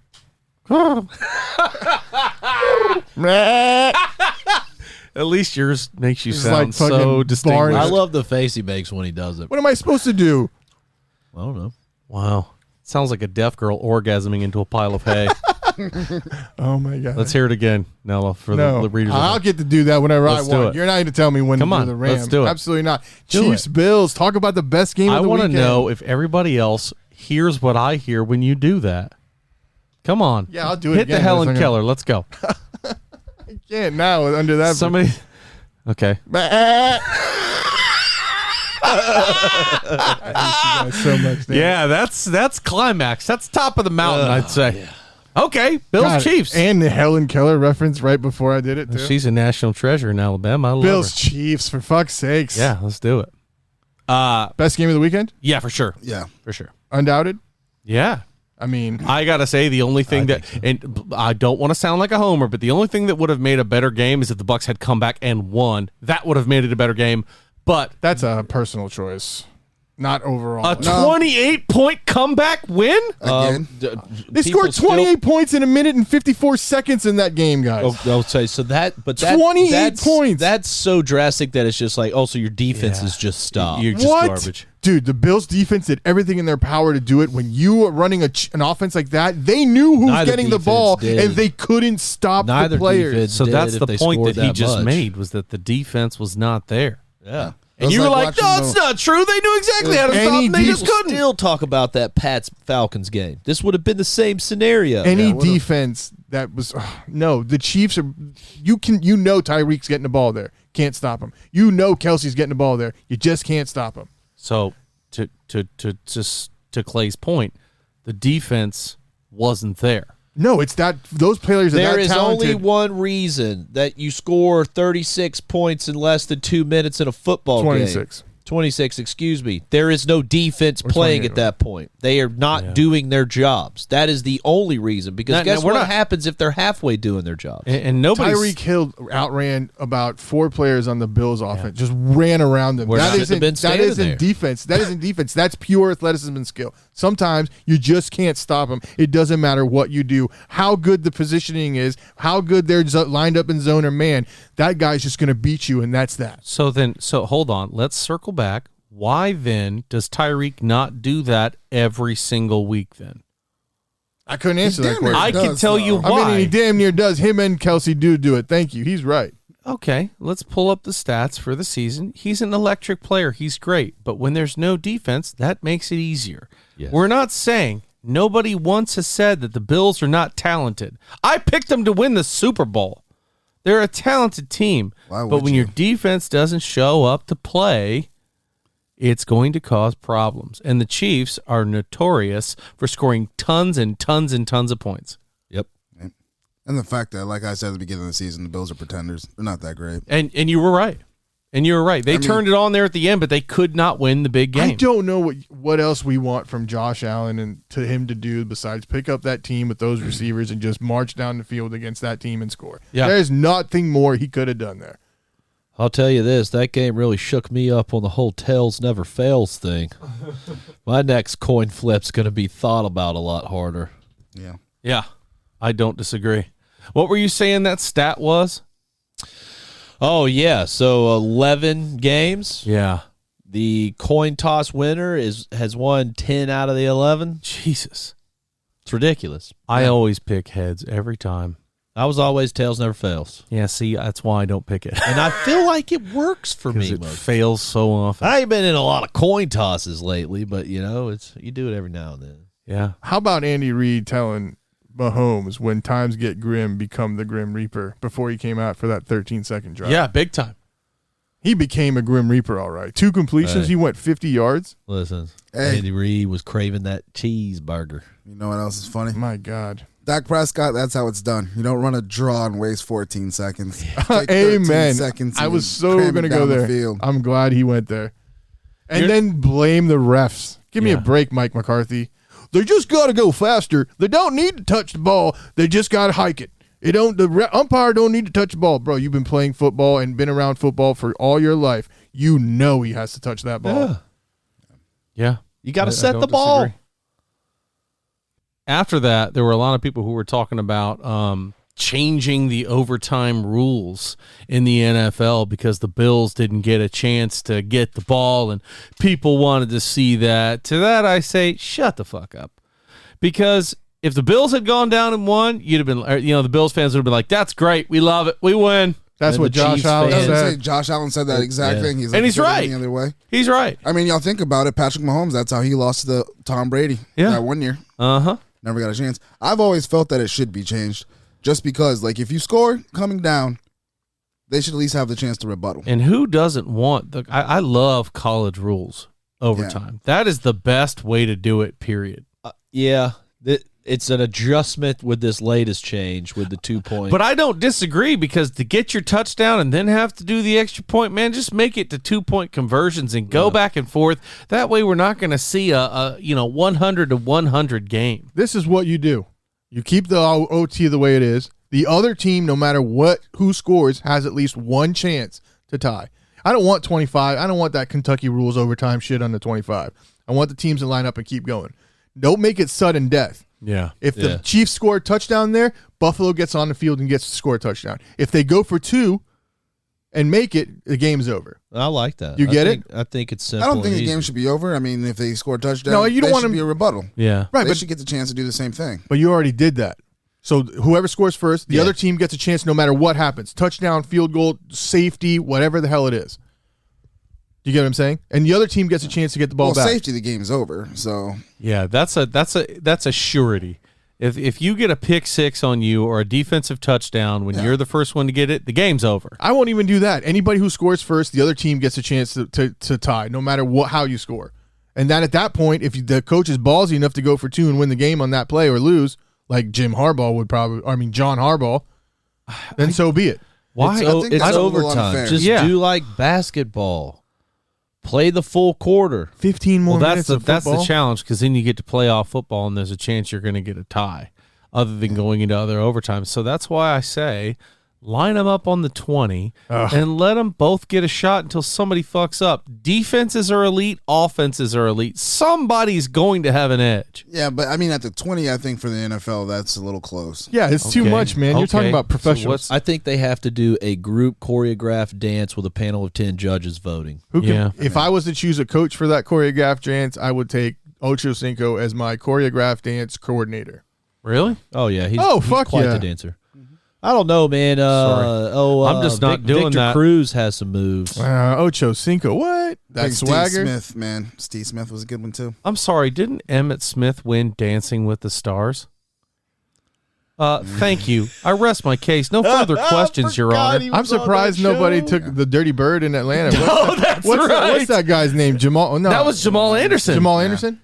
At least yours makes you It's sound like fucking so Barney. distinguished. I love the face he makes when he does it. What am I supposed to do? I don't know. Wow. Sounds like a deaf girl orgasming into a pile of hay. Oh, my God. Let's hear it again, Nello, for No, the readers. I'll get to do that whenever Let's I do want. it. You're not going to tell me when Come to on, do the Ram. let's do it. Absolutely not. Do Chiefs, it. Bills. Talk about the best game I of the want to weekend. know if everybody else hears what I hear when you do that. Come on. Yeah, I'll do it Hit again the in a Helen second. Keller. Let's go. I can't now under that. Somebody. Okay. I hate you guys so much. Dan. Yeah, that's climax. That's top of the mountain, I'd say. Yeah. Okay, Bills God, Chiefs. and the Helen Keller reference right before I did it too. She's a national treasure in Alabama. I love Bills her. Chiefs, for fuck's sakes. Yeah, let's do it. Best game of the weekend? Yeah, for sure. Yeah. For sure. Undoubted. Yeah. I mean, I got to say, the only thing and I don't want to sound like a homer, but the only thing that would have made a better game is if the Bucs had come back and won. That would have made it a better game. But that's a personal choice, not overall. a 28-point comeback win? Again. They scored 28 points in a minute and 54 seconds in that game, guys. I'll say so that, but that 28 points. That's so drastic that it's just like, oh, so your defense is just stopped. You're just What? garbage. Dude, the Bills defense did everything in their power to do it. When you are running an offense like that, they knew who's Neither getting the defense ball, did. and they couldn't stop Neither the players. defense So did that's if the they point scored that he that just much. made, was that the defense was not there. Yeah. And It you was were like like, no, watching it's not true. They knew exactly how to stop Any them. They just defense couldn't. Still talk about that Pats Falcons game. This would have been the same scenario. Any would've. defense that was no, the Chiefs are. You know Tyreek's getting the ball there, can't stop him. You know Kelsey's getting the ball there, you just can't stop him. So to Clay's point, the defense wasn't there. No, it's that those players are There that is talented. only one reason that you score 36 points in less than 2 minutes in a football game. 26. 26, excuse me. There is no defense playing 28, at that point. They are not doing their jobs. That is the only reason. Because Now, guess we're what not- happens if they're halfway doing their jobs? And nobody's Tyreek Hill outran about 4 players on the Bills offense. Just ran around them. Where That shouldn't isn't have been that standing isn't there. defense. That isn't defense. That's pure athleticism and skill. Sometimes you just can't stop them. It doesn't matter what you do, how good the positioning is, how good they're lined up in zone or man. That guy's just going to beat you, and that's that. So hold on. Let's circle back. Why then does Tyreek not do that every single week then? I couldn't answer that damn question. near I can does, tell though. you I why. mean, he damn near does. Him and Kelsey do it. Thank you. He's right. Okay, let's pull up the stats for the season. He's an electric player. He's great. But when there's no defense, that makes it easier. Yes. We're not saying, nobody once has said that the Bills are not talented. I picked them to win the Super Bowl. They're a talented team. Why But would when you? your defense doesn't show up to play, it's going to cause problems. And the Chiefs are notorious for scoring tons and tons and tons of points. Yep. And the fact that, like I said at the beginning of the season, the Bills are pretenders. They're not that great. And you were right. And you were right. They I mean- turned it on there at the end, but they could not win the big game. I don't know what else we want from Josh Allen and to him to do besides pick up that team with those receivers and just march down the field against that team and score. Yeah. There's nothing more he could have done there. I'll tell you this, that game really shook me up on the whole tails never fails thing. My next coin flip's going to be thought about a lot harder. Yeah. Yeah, I don't disagree. What were you saying that stat was? Oh, yeah. So 11 games. Yeah. The coin toss winner has won 10 out of the 11. Jesus. It's ridiculous. I always pick heads every time. I was always tails never fails. Yeah, see, that's why I don't pick it. And I feel like it works for me. Because it Most. fails so often. I ain't been in a lot of coin tosses lately, but you do it every now and then. Yeah. How about Andy Reid telling Mahomes when times get grim, become the Grim Reaper before he came out for that 13-second drive? Yeah, big time. He became a Grim Reaper, all right. 2 completions. Hey. He went 50 yards. Listen, Hey. Andy Reid was craving that cheeseburger. You know what else is funny? My God. Dak Prescott, that's how it's done. You don't run a draw and waste 14 seconds. Take 13 Amen. seconds I and was so cram it going to go down the there. field. I'm glad he went there. And You're- then blame the refs. Give me a Yeah. break, Mike McCarthy. They just got to go faster. They don't need to touch the ball. They just got to hike it. Umpire don't need to touch the ball. Bro, you've been playing football and been around football for all your life. You know he has to touch that ball. Yeah. You got I to set don't the ball. disagree. After that, there were a lot of people who were talking about changing the overtime rules in the NFL because the Bills didn't get a chance to get the ball and people wanted to see that. To that, I say, shut the fuck up. Because if the Bills had gone down and won, you'd have been, the Bills fans would have been like, that's great. We love it. We win. That's And what the Josh Chiefs Allen I was fans- gonna say, said. Josh Allen said that exact Yeah. thing. He's And he's "Could've been right. any other way. He's right. I mean, y'all think about it. Patrick Mahomes, that's how he lost to Tom Brady that 1 year. Uh-huh. Never got a chance. I've always felt that it should be changed just because, like, if you score coming down, they should at least have the chance to rebuttal. And who doesn't want I love college rules overtime. That is the best way to do it, period. Yeah. It's an adjustment with this latest change with the 2 point. But I don't disagree, because to get your touchdown and then have to do the extra point, man, just make it to 2-point conversions and go back and forth. That way we're not going to see a 100 to 100 game. This is what you do. You keep the OT the way it is. The other team, no matter who scores, has at least one chance to tie. I don't want 25. I don't want that Kentucky rules overtime shit on the 25. I want the teams to line up and keep going. Don't make it sudden death. Yeah. If the Chiefs score a touchdown there, Buffalo gets on the field and gets to score a touchdown. If they go for 2 and make it, the game's over. I like that. You get it? I think it's simple. I don't think and the game easy. should be over. I mean, if they score a touchdown, No, you don't they want should them- be a rebuttal. Yeah. Right, They but should get the chance to do the same thing. you already did that. So whoever scores first, the other team gets a chance no matter what happens. Touchdown, field goal, safety, whatever the hell it is. You get what I'm saying? And the other team gets a chance to get the ball Well, back. safety, the game's over. So Yeah, that's a surety. If you get a pick six on you or a defensive touchdown when you're the first one to get it, the game's over. I won't even do that. Anybody who scores first, the other team gets a chance to tie, no matter how you score. And then at that point, if the coach is ballsy enough to go for 2 and win the game on that play or lose, like John Harbaugh, then so be it. Why? I think It's that's a little overtime. unfair. Just Yeah. do like basketball. Play the full quarter. 15 more Well, minutes of that's the football. challenge, because then you get to play off football and there's a chance you're going to get a tie, other than going into other overtime. So that's why I say line them up on the 20 and let them both get a shot until somebody fucks up. Defenses are elite, offenses are elite. Somebody's going to have an edge. yeah, but I mean, at the 20, I think for the NFL, that's a little close. Yeah, it's too Okay. much, man. You're talking Okay. about So professionals. I think they have to do a group choreographed dance with a panel of 10 judges voting. If I was to choose a coach for that choreographed dance, I would take Ocho Cinco as my choreographed dance coordinator. Really? Oh yeah, he's fuck quite yeah. the dancer. I don't know, man. I'm just not doing Victor that. Cruz has some moves. Ocho Cinco, what? I That think Steve swagger? Smith, man. Steve Smith was a good one, too. I'm sorry, didn't Emmett Smith win Dancing with the Stars? Thank you. I rest my case. No further questions, Your Honor. I'm surprised nobody took the Dirty Bird in Atlanta. What's that guy's name? Jamal? No, That was Jamal Anderson. Jamal Anderson.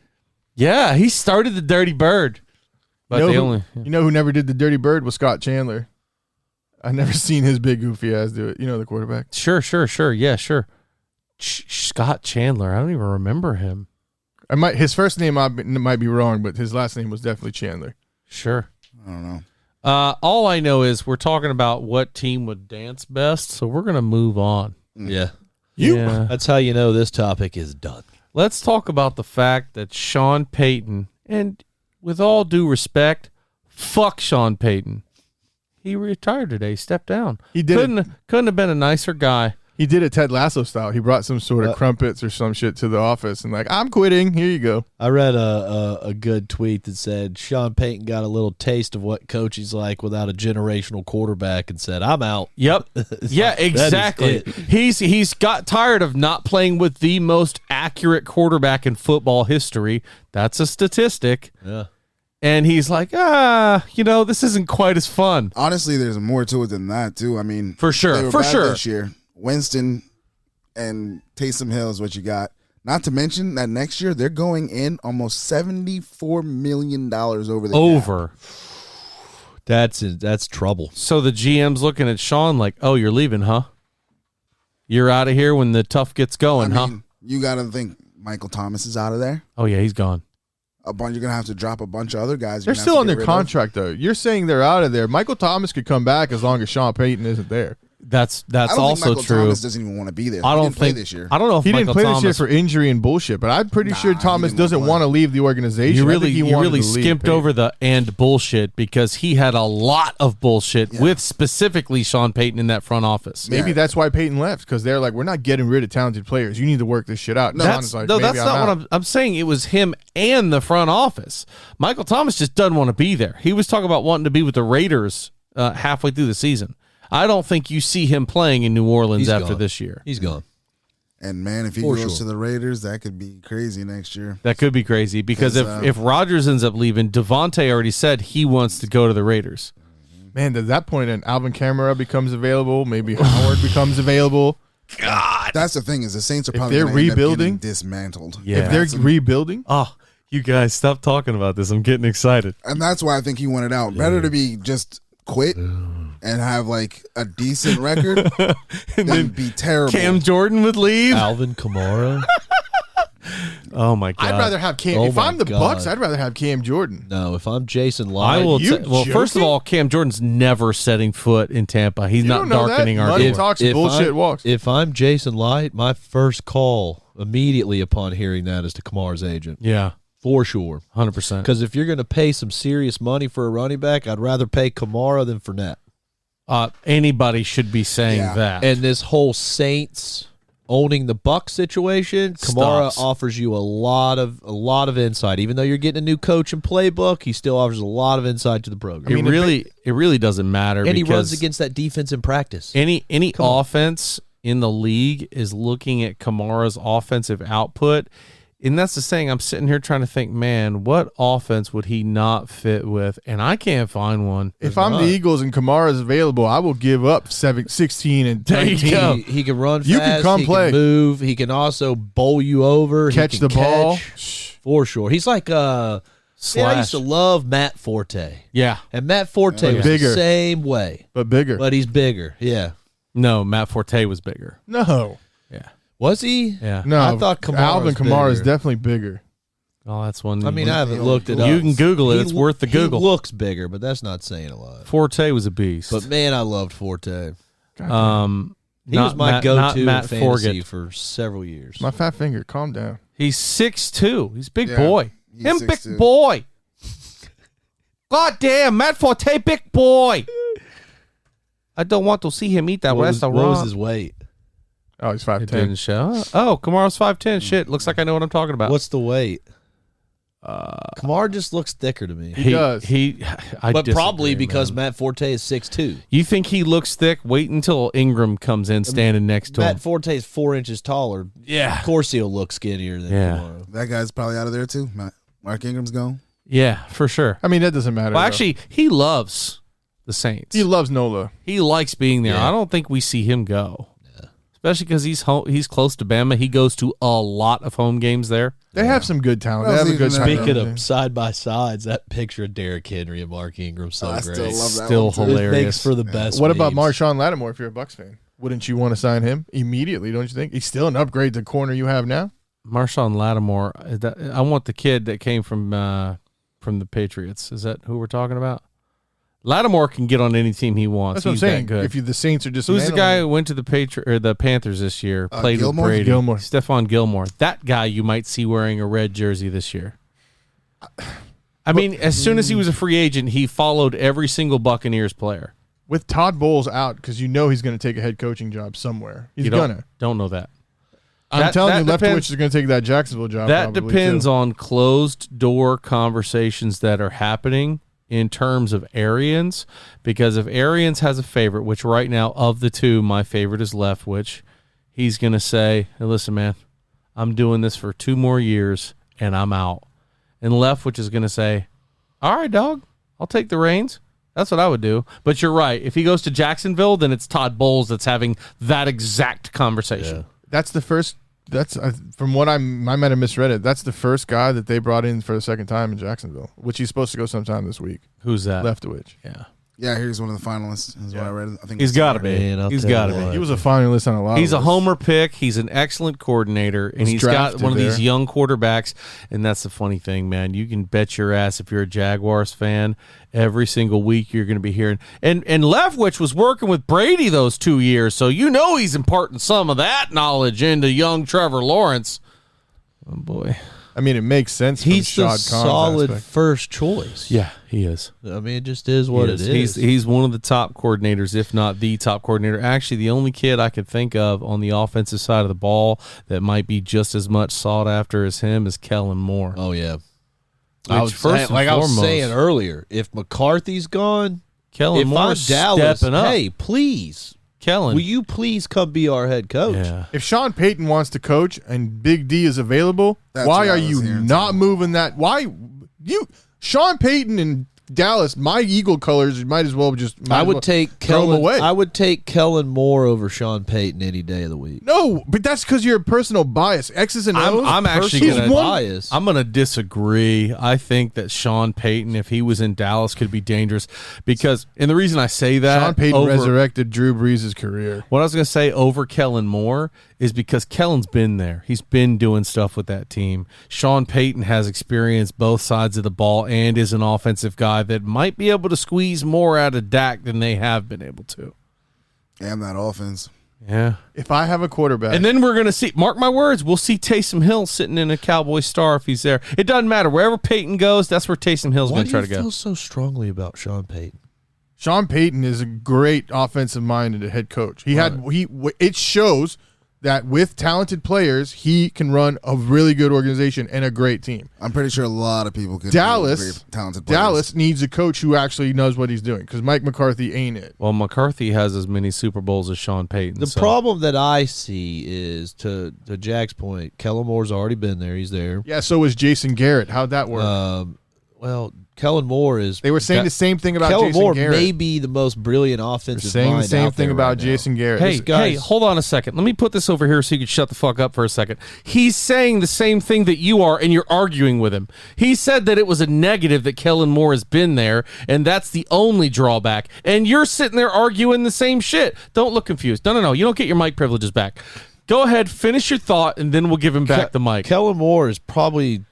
Yeah, he started the Dirty Bird. But You know who never did the Dirty Bird was Scott Chandler. I never seen his big goofy ass do it. You know, the quarterback. Sure. Yeah, sure. Scott Chandler. I don't even remember him. His first name might be wrong, but his last name was definitely Chandler. Sure. I don't know. All I know is we're talking about what team would dance best, so we're going to move on. Yeah, Yeah. that's how you know this topic is done. Let's talk about the fact that Sean Payton, and with all due respect, fuck Sean Payton. He retired today, stepped down. He did Couldn't have been a nicer guy. He did it Ted Lasso style. He brought some sort of crumpets or some shit to the office and I'm quitting. Here you go. I read a good tweet that said Sean Payton got a little taste of what coaching's like without a generational quarterback and said, "I'm out." Yep. Yeah, That is exactly. it. He's got tired of not playing with the most accurate quarterback in football history. That's a statistic. Yeah. And he's like, this isn't quite as fun. Honestly, there's more to it than that, too. I mean, For sure, they were for bad sure. This year, Winston and Taysom Hill is what you got. Not to mention that next year they're going in almost $74 million over the cap. Over. That's trouble. So the GM's looking at Sean like, oh, you're leaving, huh? You're out of here when the tough gets going, I mean, you got to think Michael Thomas is out of there. Oh, yeah, he's gone. You're going to have to drop a bunch of other guys. They're still on their contract, though. You're saying they're out of there. Michael Thomas could come back as long as Sean Payton isn't there. That's I don't also think Michael true. Thomas doesn't even want to be there. I He don't didn't play think this year. I don't know if He Michael didn't play Thomas, this year for injury and bullshit, but I'm pretty sure he Thomas didn't doesn't play. want to leave the organization. You I think he wanted really to leave skipped Payton. over the and bullshit, because he had a lot of bullshit with specifically Sean Payton in that front office. Maybe that's why Payton left, because they're like, we're not getting rid of talented players. You need to work this shit out. And Sean's like, that's maybe not what I'm saying. It was him and the front office. Michael Thomas just doesn't want to be there. He was talking about wanting to be with the Raiders halfway through the season. I don't think you see him playing in New Orleans He's after gone. this year. He's gone. And, man, if he For goes sure. to the Raiders, that could be crazy next year. That could be crazy, because if Rodgers ends up leaving, Devontae already said he wants to go to the Raiders. Man, at that point, and Alvin Kamara becomes available. Maybe Howard becomes available. That's the thing is the Saints are If probably they're gonna end up rebuilding? getting dismantled. Yeah. If they're rebuilding, Oh, You guys, stop talking about this. I'm getting excited. And that's why I think he wanted out. Better to be just quit and have like a decent record than be terrible. Cam Jordan would leave. Alvin Kamara. Oh my god! I'd rather have Cam. Oh if I'm my the God. Bucks, I'd rather have Cam Jordan. No, if I'm Jason I Light, will. You Well, first of joking? all, Cam Jordan's never setting foot in Tampa. He's You not don't know darkening that? our Money door. talks, bullshit walks. If I'm Jason Light, my first call immediately upon hearing that is to Kamara's agent. Yeah, For sure. 100%. Because if you're going to pay some serious money for a running back, I'd rather pay Kamara than Fournette. Anybody should be saying Yeah. that. And this whole Saints owning the Bucs situation, Kamara Stops. offers you a lot of insight. Even though you're getting a new coach and playbook, he still offers a lot of insight to the program. it really doesn't matter. And he because runs against that defense in practice. any offense in the league is looking at Kamara's offensive output. And that's the thing. I'm sitting here trying to think, man, what offense would he not fit with? And I can't find one. If I'm the Eagles and Kamara is available, I will give up 16 and There you 19. go. He can run fast. You can come he play. Can move. He can also bowl you over. Catch he can the ball. for sure. He's like man, I used to love Matt Forte. Yeah. And Matt Forte was bigger. the same way, But bigger. but he's bigger. Yeah. No, Matt Forte was bigger. No. Yeah. Was he? Yeah. No. I thought Kamara Alvin was Kamara is bigger. definitely bigger. Oh, that's one. I mean, I haven't looked it up. You can Google it. He It's worth the Google. He looks bigger, but that's not saying a lot. Forte was a beast. But man, I loved Forte. he He was my not go-to in Matt fantasy Forget. for several years. My fat finger, calm down. He's 6'2". He's a big Yeah, boy. he's Him 6'2". big boy. God damn, Matt Forte, big boy. I don't want to see him eat that what was restaurant. his weight? Oh, he's It 5'10". didn't show. Oh, Kamara's 5'10". Shit, looks like I know what I'm talking about. What's the weight? Kamara just looks thicker to me. He does. I But probably disagree, because man. Matt Forte is 6'2". You think he looks thick? Wait until Ingram comes in standing next to him. Matt Forte is 4 inches taller. Yeah. Of course he'll look skinnier than Yeah. Kamara. That guy's probably out of there too. Mark Ingram's gone. Yeah, for sure. I mean, that doesn't matter. Well, though. actually, he loves the Saints. he loves Nola. He likes being there. Yeah. I don't think we see him go. Especially because he's close to Bama. He goes to a lot of home games there. They have some good talent. Well, They have a see, good even talent. Speaking team. of side by sides, that picture of Derrick Henry and Mark Ingram so I great. still love that Still one, too. It hilarious. makes for the best. What about memes. Marshawn Lattimore if you're a Bucks fan? Wouldn't you want to sign him immediately, don't you think? He's still an upgrade to corner you have now. Marshawn Lattimore. I want the kid that came from the Patriots. Is that who we're talking about? Lattimore can get on any team he wants. That's what I'm He's saying. that good. If the Saints are just Who's the guy who went to the Panthers this year? Played Gilmore? with Brady. Gilmore. Stephon Gilmore. That guy you might see wearing a red jersey this year. I mean, as soon as he was a free agent, he followed every single Buccaneers player. with Todd Bowles out because you know he's going to take a head coaching job somewhere. He's You gonna. don't know that. I'm telling you, that depends- Leftwich is going to take that Jacksonville job. That probably, depends too. on closed door conversations that are happening in terms of Arians, because if Arians has a favorite, which right now of the two, my favorite is Leftwich, he's going to say, hey, listen, man, I'm doing this for 2 more years and I'm out. And Leftwich is going to say, all right, dog, I'll take the reins. That's what I would do. But you're right. If he goes to Jacksonville, then it's Todd Bowles that's having that exact conversation. That's the first. That's from what I might have misread it. That's the first guy that they brought in for the second time in Jacksonville, which he's supposed to go sometime this week. Who's that? Leftwich. Yeah. Yeah, here's one of the finalists. Is what I read. I think He's it's got to Cigar. be. Man, I'll He's tell got to you be. what. He was a finalist on a lot. He's of a lists. homer pick. He's an excellent coordinator, and Was he's got drafted one of these there. young quarterbacks. And that's the funny thing, man. You can bet your ass if you're a Jaguars fan, every single week you're going to be hearing. And Leftwich was working with Brady those 2 years, so you know he's imparting some of that knowledge into young Trevor Lawrence. Oh boy, I mean, it makes sense. From He's Shad the Khan's solid aspect. first choice. yeah, he is. I mean, it just is what it is. He's one of the top coordinators, if not the top coordinator. Actually, the only kid I could think of on the offensive side of the ball that might be just as much sought after as him is Kellen Moore. Oh yeah. Which, I was first saying, and like I was foremost, saying earlier, if McCarthy's gone, Kellen if Moore's I'm Dallas, stepping up. hey, please, Kellen, will you please come be our head coach? yeah. If Sean Payton wants to coach and Big D is available, That's why what I are was you hearing, not too. moving that? Why you Sean Payton and Dallas, my Eagle colors, you might as well just. I would take throw them Kellen away. I would take Kellen Moore over Sean Payton any day of the week. No, but that's because you're a personal bias. X's and O's. I'm actually Personal gonna bias. I'm gonna disagree. I think that Sean Payton, if he was in Dallas, could be dangerous because, and the reason I say that, Sean Payton resurrected Drew Brees' career. what I was gonna say over Kellen Moore is because Kellen's been there. He's been doing stuff with that team. Sean Payton has experienced both sides of the ball and is an offensive guy that might be able to squeeze more out of Dak than they have been able to. And that offense. Yeah. If I have a quarterback, And then we're going to see, mark my words, we'll see Taysom Hill sitting in a Cowboy star if he's there. It doesn't matter. Wherever Peyton goes, that's where Taysom Hill's Why going do to try you to go. feel so strongly about Sean Payton? Sean Payton is a great offensive minded head coach. It shows that with talented players, he can run a really good organization and a great team. I'm pretty sure a lot of people could Dallas, be talented players. Dallas needs a coach who actually knows what he's doing because Mike McCarthy ain't it. Well, McCarthy has as many Super Bowls as Sean Payton. The so- problem that I see is, to Jack's point, Kellen Moore's already been there. He's there. Yeah, so was Jason Garrett. How'd that work? Well, Kellen Moore is. They were saying the same thing about Kellen Jason Moore Garrett. may be the most brilliant offensive saying mind the same out thing there about right now. Jason Garrett. Hey, This- hey, hold on a second. Let me put this over here so you can shut the fuck up for a second. He's saying the same thing that you are, and you're arguing with him. He said that it was a negative that Kellen Moore has been there, and that's the only drawback. And you're sitting there arguing the same shit. Don't look confused. No. You don't get your mic privileges back. Go ahead, finish your thought, and then we'll give him back the mic. Kellen Moore is probably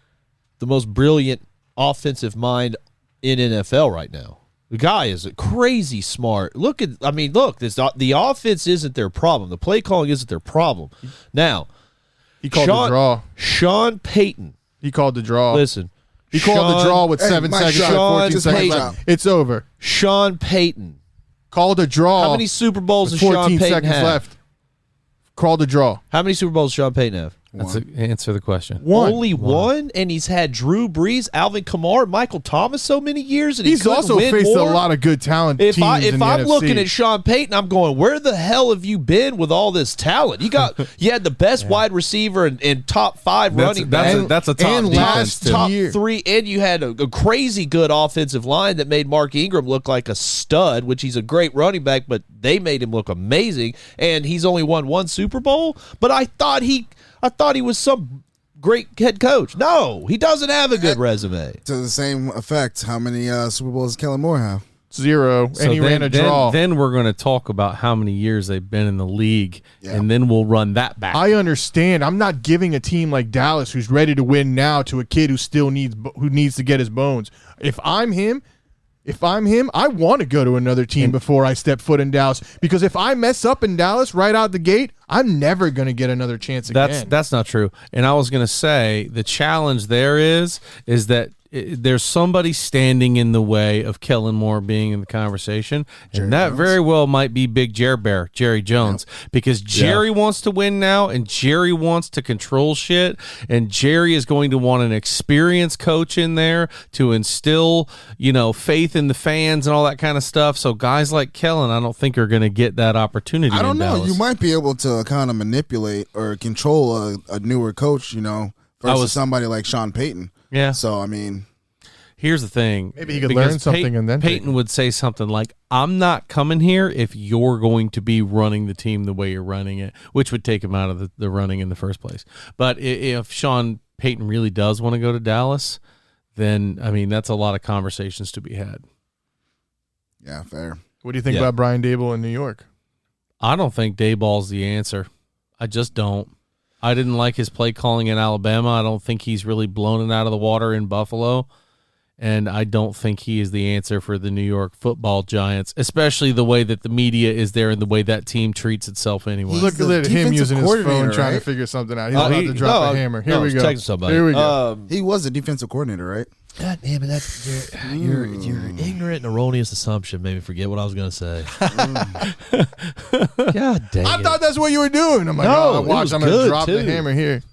the most brilliant offensive mind in NFL right now. The guy is crazy smart. Look, the offense isn't their problem. The play calling isn't their problem. Now, he called the draw. Sean Payton. He called the draw. Listen. He called the draw with 7 Mike, seconds, Sean 14 seconds Payton. left. It's over. Sean Payton. Called a draw. How many Super Bowls does with Sean 14 Payton seconds have? left. Called a draw. How many Super Bowls does Sean Payton have? Answer the question. Only one, and he's had Drew Brees, Alvin Kamara, Michael Thomas so many years, and He's he also win faced more. a lot of good talent If teams in the I'm NFC. looking at Sean Payton, I'm going, where the hell have you been with all this talent? You had the best wide receiver and top 5 running back. That's a top and defense, last too. top year. 3, and you had a crazy good offensive line that made Mark Ingram look like a stud, which he's a great running back, but they made him look amazing, and he's only won 1 Super Bowl. But I thought he was some great head coach. No, he doesn't have a good resume. To the same effect, how many Super Bowls does Kellen Moore have? 0, and he ran a draw. Then we're going to talk about how many years they've been in the league, and then we'll run that back. I understand. I'm not giving a team like Dallas, who's ready to win now, to a kid who still needs to get his bones. If I'm him, I want to go to another team before I step foot in Dallas. Because if I mess up in Dallas right out the gate, I'm never going to get another chance again. That's not true. And I was going to say the challenge there is that there's somebody standing in the way of Kellen Moore being in the conversation, and that very well might be Big Jerry Jones, because Jerry wants to win now, and Jerry wants to control shit, and Jerry is going to want an experienced coach in there to instill, faith in the fans and all that kind of stuff. So guys like Kellen, I don't think are going to get that opportunity. I don't know. Dallas. You might be able to kind of manipulate or control a newer coach, versus somebody like Sean Payton. Yeah. So, I mean, here's the thing. Maybe he could Because learn something and then take Payton it. would say something like, I'm not coming here if you're going to be running the team the way you're running it, which would take him out of the running in the first place. But if Sean Payton really does want to go to Dallas, then, that's a lot of conversations to be had. yeah, fair. What do you think about Brian Daboll in New York? I don't think Dayball's the answer. I just don't. I didn't like his play calling in Alabama. I don't think he's really blown it out of the water in Buffalo. And I don't think he is the answer for the New York Football Giants, especially the way that the media is there and the way that team treats itself anyway. He's Look the at him defensive using his phone coordinator, trying to right? figure something out. He's about to drop a hammer. Here we go. Texting somebody. Here we go. He was a defensive coordinator, right? God damn it! That's your ignorant and erroneous assumption made me forget what I was going to say. God dang I it! thought that's what you were doing. I'm like, No, it watch, was I'm going to good, drop the too. hammer here.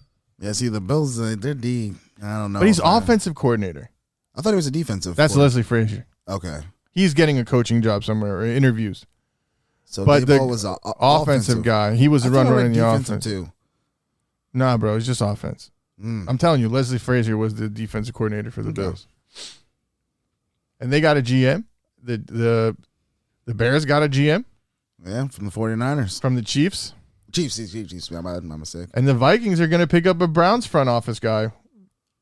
Yeah, see, the Bills, they're D. I don't know. But he's man. offensive coordinator. I thought he was a defensive. That's coordinator. Leslie Frazier. Okay. He's getting a coaching job somewhere or interviews. So But the Daboll was a offensive guy. He was the running the offense. too. Nah, bro, it's just offense. I'm telling you, Leslie Frazier was the defensive coordinator for the Okay. Bills. and they got a GM. The Bears got a GM. Yeah, from the 49ers. From the Chiefs. Chiefs. My mistake. And the Vikings are going to pick up a Browns front office guy.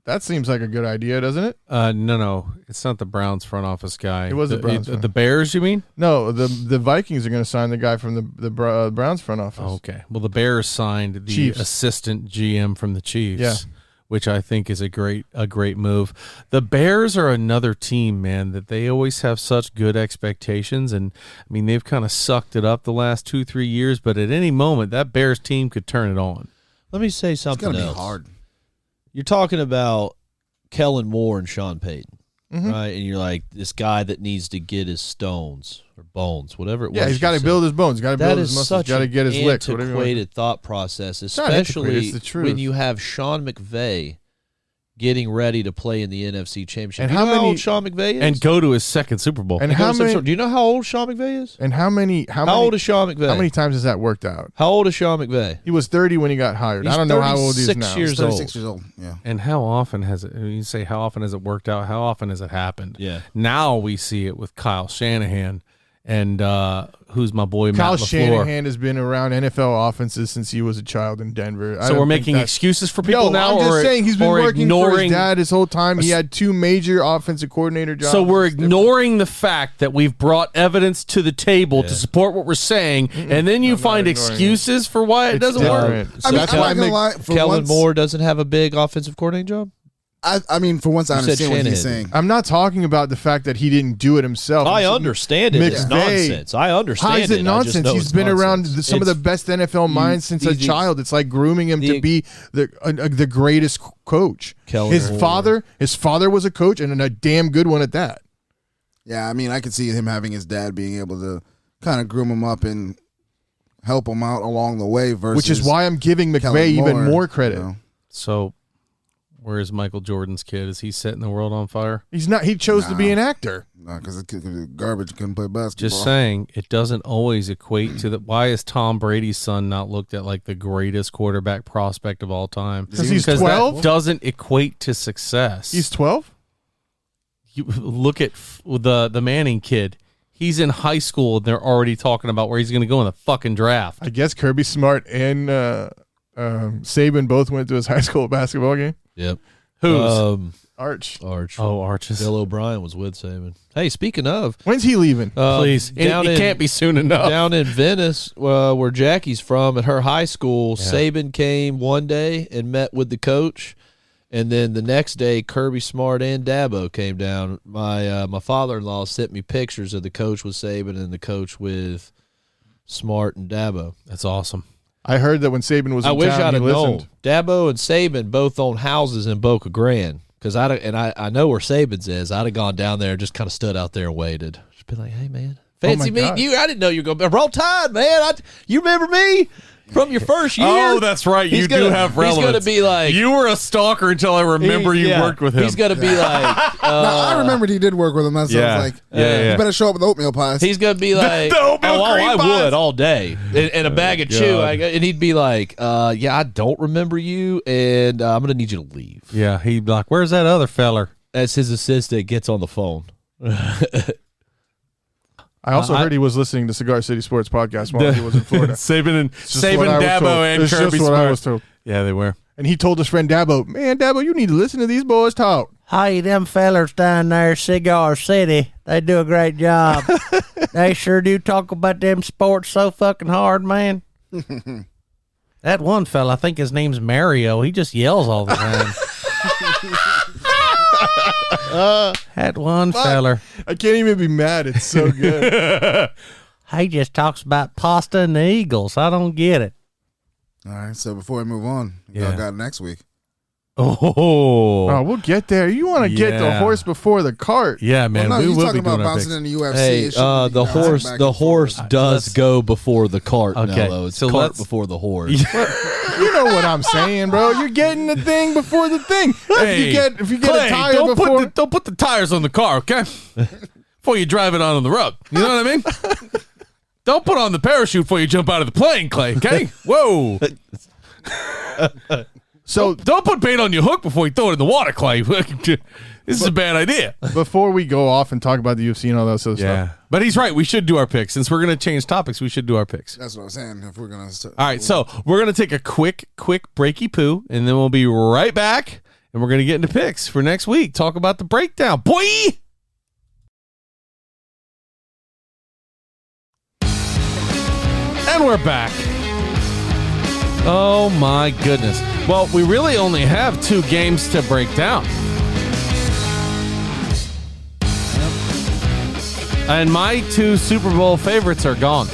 That seems like a good idea, doesn't it? No. It's not the Browns front office guy. It was the Browns. The Bears, you mean? No, the Vikings are going to sign the guy from the Browns front office. Okay. Well, the Bears signed the Chiefs. assistant GM from the Chiefs. Yeah. Which I think is a great move. The Bears are another team, man, that they always have such good expectations. And, I mean, they've kind of sucked it up the last 2-3 years, but at any moment, that Bears team could turn it on. Let me say something else. It's going to be hard. You're talking about Kellen Moore and Sean Payton, Mm-hmm. right? And you're like, this guy that needs to get his stones or bones, whatever it was. Yeah, he's got to build his bones. Got to build his muscles. Got to get his licks. That is such an antiquated thought process, not especially antiquated, it's the truth. when you have Sean McVay getting ready to play in the NFC Championship. And Do you how know how many- old Sean McVay is? And go to his second Super Bowl. And Go how to some many? sort- Do you know how old Sean McVay is? And how many? How old is Sean McVay? How many times has that worked out? How old is Sean McVay? He was 30 when he got hired. He's I don't know how old he is 36 now. years He's 36 years old. Yeah. And how often has it, you say how often has it worked out? How often has it happened? Yeah. Now we see it with Kyle Shanahan and who's my boy, Kyle Matt LaFleur. Shanahan has been around NFL offenses since he was a child in Denver. I So don't we're think making that's- excuses for people No, now? I'm just or, saying he's been or working for his ignoring, dad his whole time. He had 2 major offensive coordinator jobs. So we're It's different. ignoring the fact that we've brought evidence to the table to support what we're saying, and then you I'm not find ignoring excuses for why it It's doesn't work. different. So I mean, I'm not Kellen, going to lie. For Kellen once, Moore doesn't have a big offensive coordinating job? I mean, for once, I You said understand what he's Shanahan. saying. I'm not talking about the fact that he didn't do it himself. I understand it. It's McVay- nonsense. I understand How is it I just nonsense? know He's it's been around nonsense. some of the It's- best NFL minds since a the- child. It's like grooming him to be the greatest coach. Kellen His Moore. father was a coach and a damn good one at that. Yeah, I mean, I could see him having his dad being able to kind of groom him up and help him out along the way versus Which is why I'm giving Kellen McVay even Moore, more credit. you know. So where is Michael Jordan's kid? Is he setting the world on fire? He's not. He chose to be an actor. No, because it could be garbage. Couldn't play basketball. Just saying, it doesn't always equate to the. Why is Tom Brady's son not looked at like the greatest quarterback prospect of all time? Because he's Because 12. that doesn't equate to success. He's 12. You look at the Manning kid. He's in high school and they're already talking about where he's going to go in the fucking draft. I guess Kirby Smart and Saban both went to his high school basketball game. Yep. Who's? Arch. Arch. Oh, Arches. Bill O'Brien was with Saban. Hey, speaking of, When's he leaving? Please, it can't be soon enough. Down in Venice, where Jackie's from, at her high school, Saban came one day and met with the coach, and then the next day, Kirby Smart and Dabo came down. My father-in-law sent me pictures of the coach with Saban and the coach with Smart and Dabo. That's awesome. I heard that when Saban was in I wish town, I'd he have listened. known. Dabo and Saban both own houses in Boca Grande. Because I know where Saban's is. I'd have gone down there and just kind of stood out there and waited. Just been like, hey, man. Fancy my meeting God. you. I didn't know you were going to. Roll Tide, man. You remember me from your first year? Oh, that's right. You do have relevance. He's going to be like. You were a stalker until I remember you worked with him. He's going to be like. No, I remembered he did work with him. That's Yeah. like, Yeah. you better show up with oatmeal pies. He's going to be like. The oatmeal cream I pies. would all day. And a bag of chew. And he'd be like, yeah, I don't remember you, and I'm going to need you to leave. Yeah, he'd be like, where's that other feller? As his assistant gets on the phone. I also heard he was listening to Cigar City Sports podcast while he was in Florida. Saban Just what I was told. Dabo, and It's Kirby just what I Smart. was told. Yeah, they were. And he told his friend Dabo, man, Dabo, you need to listen to these boys talk. Hey, them fellers down there, Cigar City, they do a great job. They sure do talk about them sports so fucking hard, man. That one fella, I think his name's Mario, he just yells all the time. That one feller, I can't even be mad. It's so good. he just talks about pasta and the Eagles. I don't get it. All right, so before we move on, Yeah. y'all got next week. Oh, we'll get there. You want to get the Yeah. horse before the cart. Yeah, man, well, no, we he's will talking be doing about our bouncing picks. in the UFC. Hey, It shouldn't be the bouncing horse, back the and horse forth. does let's- go before the cart. Okay, Nello. It's so cart let's- before the horse. You know what I'm saying, bro. You're getting the thing before the thing. If you get Clay, a tire don't before, don't put the tires on the car, okay? Before you drive it on the road. You know what I mean? Don't put on the parachute before you jump out of the plane, Clay, okay? Whoa. so Don't put bait on your hook before you throw it in the water, Clay. This is a bad idea. Before we go off and talk about the UFC and all that sort of stuff. But he's right. We should do our picks. Since we're going to change topics, we should do our picks. That's what I'm saying. If we're gonna all right, so we're going to take a quick breaky poo, and then we'll be right back, and we're going to get into picks for next week. Talk about the breakdown. Boy! And we're back. Oh, my goodness. Well, we really only have 2 games to break down. And my 2 Super Bowl favorites are gone.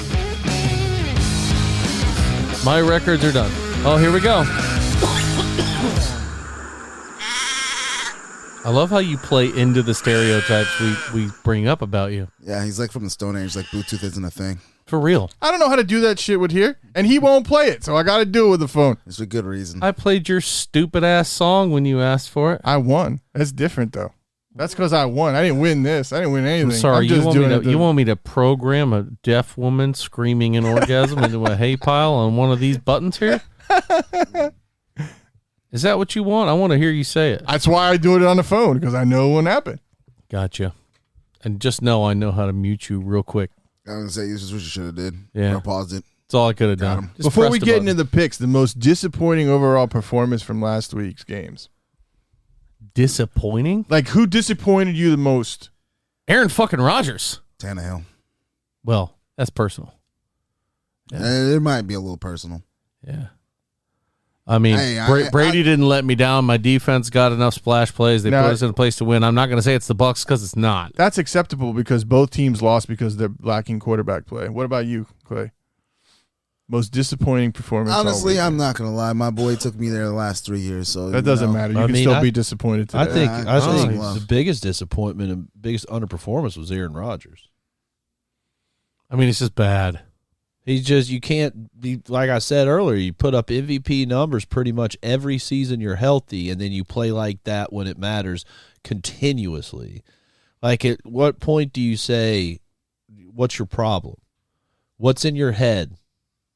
My records are done. Oh, here we go. I love how you play into the stereotypes we bring up about you. Yeah, he's like from the Stone Age. Like Bluetooth isn't a thing. For real. I don't know how to do that shit with here, and he won't play it, so I got to do it with the phone. It's a good reason. I played your stupid ass song when you asked for it. I won. That's different, though. That's because I won. I didn't win this. I didn't win anything. I'm sorry. just You want me to program a deaf woman screaming an orgasm into a hay pile on one of these buttons here? Is that what you want? I want to hear you say it. That's why I do it on the phone, because I know it won't happen. Gotcha. And just know I know how to mute you real quick. I was gonna say this is what you should have did. Yeah. Or paused it. That's all I could have Got done. him. Just Before press we the get button. into the picks, the most disappointing overall performance from last week's games. Disappointing? Like, who disappointed you the most? Aaron fucking Rodgers. Tannehill. Well, that's personal. It might be a little personal. Yeah. I mean, Hey, Brady didn't let me down. My defense got enough splash plays. They No, put us in a place to win. I'm not going to say it's the Bucs because it's not. That's acceptable because both teams lost because they're lacking quarterback play. What about you, Clay? Most disappointing performance. all Honestly, weekend. I'm not gonna lie. My boy took me there the last 3 years, so That doesn't matter. You I can mean, still be disappointed today. I think Yeah, the biggest disappointment and biggest underperformance was Aaron Rodgers. I mean, it's just bad. He's just, you can't be, like I said earlier, you put up MVP numbers pretty much every season you're healthy, and then you play like that when it matters continuously. Like, at what point do you say, what's your problem? What's in your head?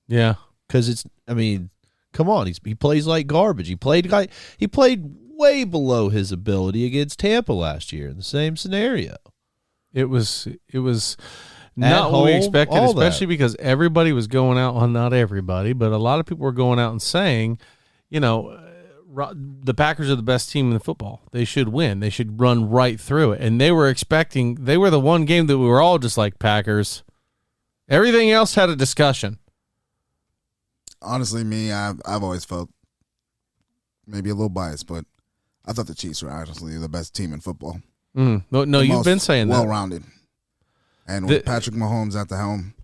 Yeah. Because it's, I mean, come on, he plays like garbage. He played way below his ability against Tampa last year in the same scenario. It was not what we home, expected, all especially that. because everybody was going out, well, not everybody, but a lot of people were going out and saying, you know, the Packers are the best team in the football. They should win. They should run right through it. And they were the one game that we were all just like, Packers. Everything else had a discussion. honestly, I've always felt maybe a little biased, but I thought the Chiefs were honestly the best team in football. No, you've been saying that. Well-rounded. And with Patrick Mahomes at the helm.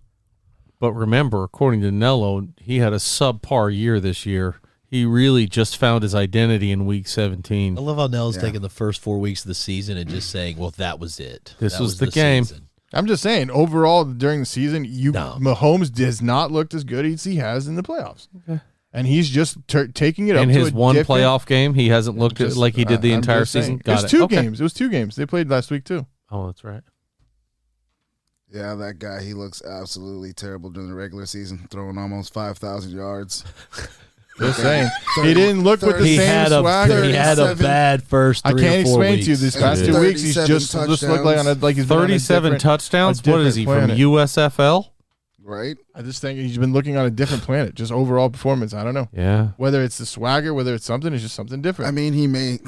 But remember, according to Nello, he had a subpar year this year. He really just found his identity in Week 17. I love how Nell's taking the first 4 weeks of the season and just saying, well, that was it. This That was the game. season. I'm just saying, overall, during the season, Mahomes does not look as good as he has in the playoffs. Okay. And he's just taking it up In to his a one different- playoff game, he hasn't looked like he did the I'm entire just saying. season. It Got was it. two Okay. games. It was 2 games. They played last week, too. Oh, that's right. Yeah, that guy, he looks absolutely terrible during the regular season, throwing almost 5,000 yards. Just saying. He didn't look with the He same had a swagger. bad first I 3 can't or 4 explain weeks. to you this past 2 weeks. He's just looked like he's been on a 37 different- touchdowns? a What is he, from different planet. USFL? Right? I just think he's been looking on a different planet. Just overall performance. I don't know. Yeah. Whether it's the swagger, whether it's something, it's just something different. I mean,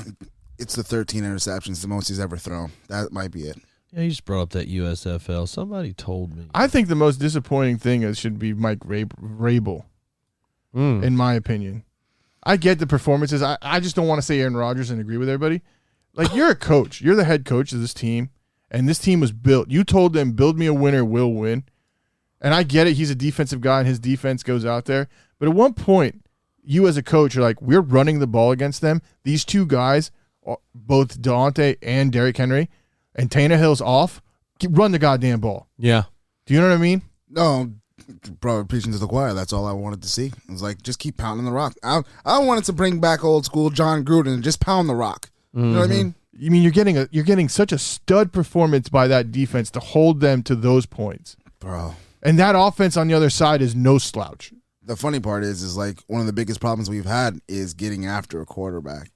it's the 13 interceptions, the most he's ever thrown. That might be it. Yeah, you just brought up that USFL. Somebody told me. I think the most disappointing thing should be Mike Rabel, in my opinion. I get the performances. I just don't want to say Aaron Rodgers and agree with everybody. Like, you're a coach. You're the head coach of this team, and this team was built. You told them, build me a winner, we'll win. And I get it. He's a defensive guy, and his defense goes out there. But at one point, you as a coach are like, we're running the ball against them. These two guys, both Deontay and Derrick Henry, and Tannehill's off, run the goddamn ball. Yeah. Do you know what I mean? No, bro, preaching to the choir. That's all I wanted to see. It was like, just keep pounding the rock. I wanted to bring back old school John Gruden and just pound the rock. You know what I mean? You mean you're getting such a stud performance by that defense to hold them to those points. Bro. And that offense on the other side is no slouch. The funny part is like one of the biggest problems we've had is getting after a quarterback.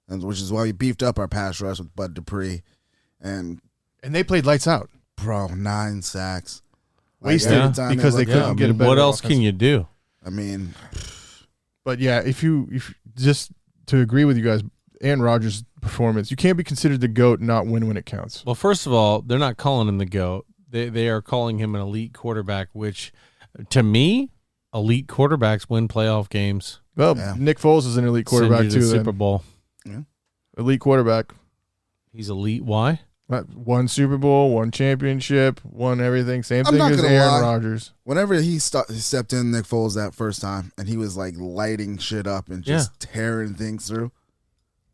and which is why we beefed up our pass rush with Bud Dupree, and they played lights out. 9 sacks. Wasted every time because they looked couldn't up. get a better What else offense. can you do? I mean, But yeah, if just to agree with you guys, Aaron Rodgers' performance, you can't be considered the GOAT and not win when it counts. Well, first of all, they're not calling him the GOAT. They are calling him an elite quarterback, which, to me, elite quarterbacks win playoff games. Well, Yeah. Nick Foles is an elite quarterback Send you to too. the then. Super Bowl. Elite quarterback. He's elite. Why? Won Super Bowl, won championship, won everything. Same I'm thing not as gonna Aaron lie. Rodgers. whenever he stepped in Nick Foles that first time, and he was like lighting shit up and just tearing things through,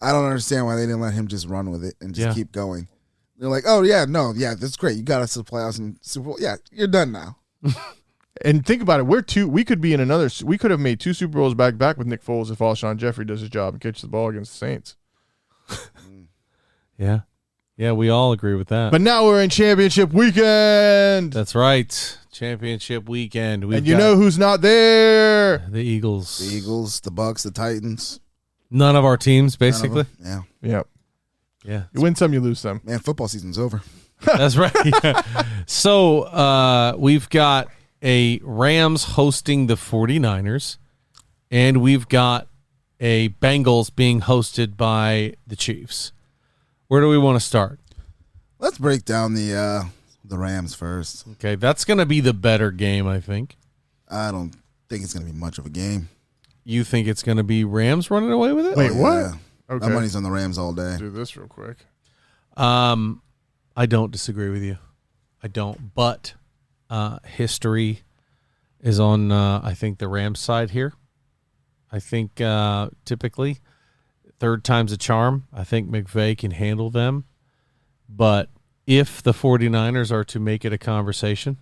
I don't understand why they didn't let him just run with it and just keep going. They're like, oh yeah, no, yeah, that's great. You got us to the playoffs and Super Bowl. Yeah, you're done now. And think about it. We could be in another. We could have made 2 Super Bowls back to back with Nick Foles if Alshon Jeffrey does his job and catches the ball against the Saints. Yeah. Yeah, we all agree with that. But now we're in championship weekend. That's right. Championship weekend. And you know who's not there? the Eagles. The Eagles, the Bucks, the Titans. None of our teams, none of basically. them. Yeah, Yep. Yeah. You win some, you lose some. man, football season's over. That's right. Yeah. So we've got a Rams hosting the 49ers, and we've got a Bengals being hosted by the Chiefs. Where do we want to start? Let's break down the Rams first. Okay, that's going to be the better game, I think. I don't think it's going to be much of a game. You think it's going to be Rams running away with it? Wait, Oh, what? yeah. Okay. My money's on the Rams all day. Do this real quick. I don't disagree with you. I don't. But history is on, I think, the Rams side here. I think typically third time's a charm. I think McVay can handle them. But if the 49ers are to make it a conversation,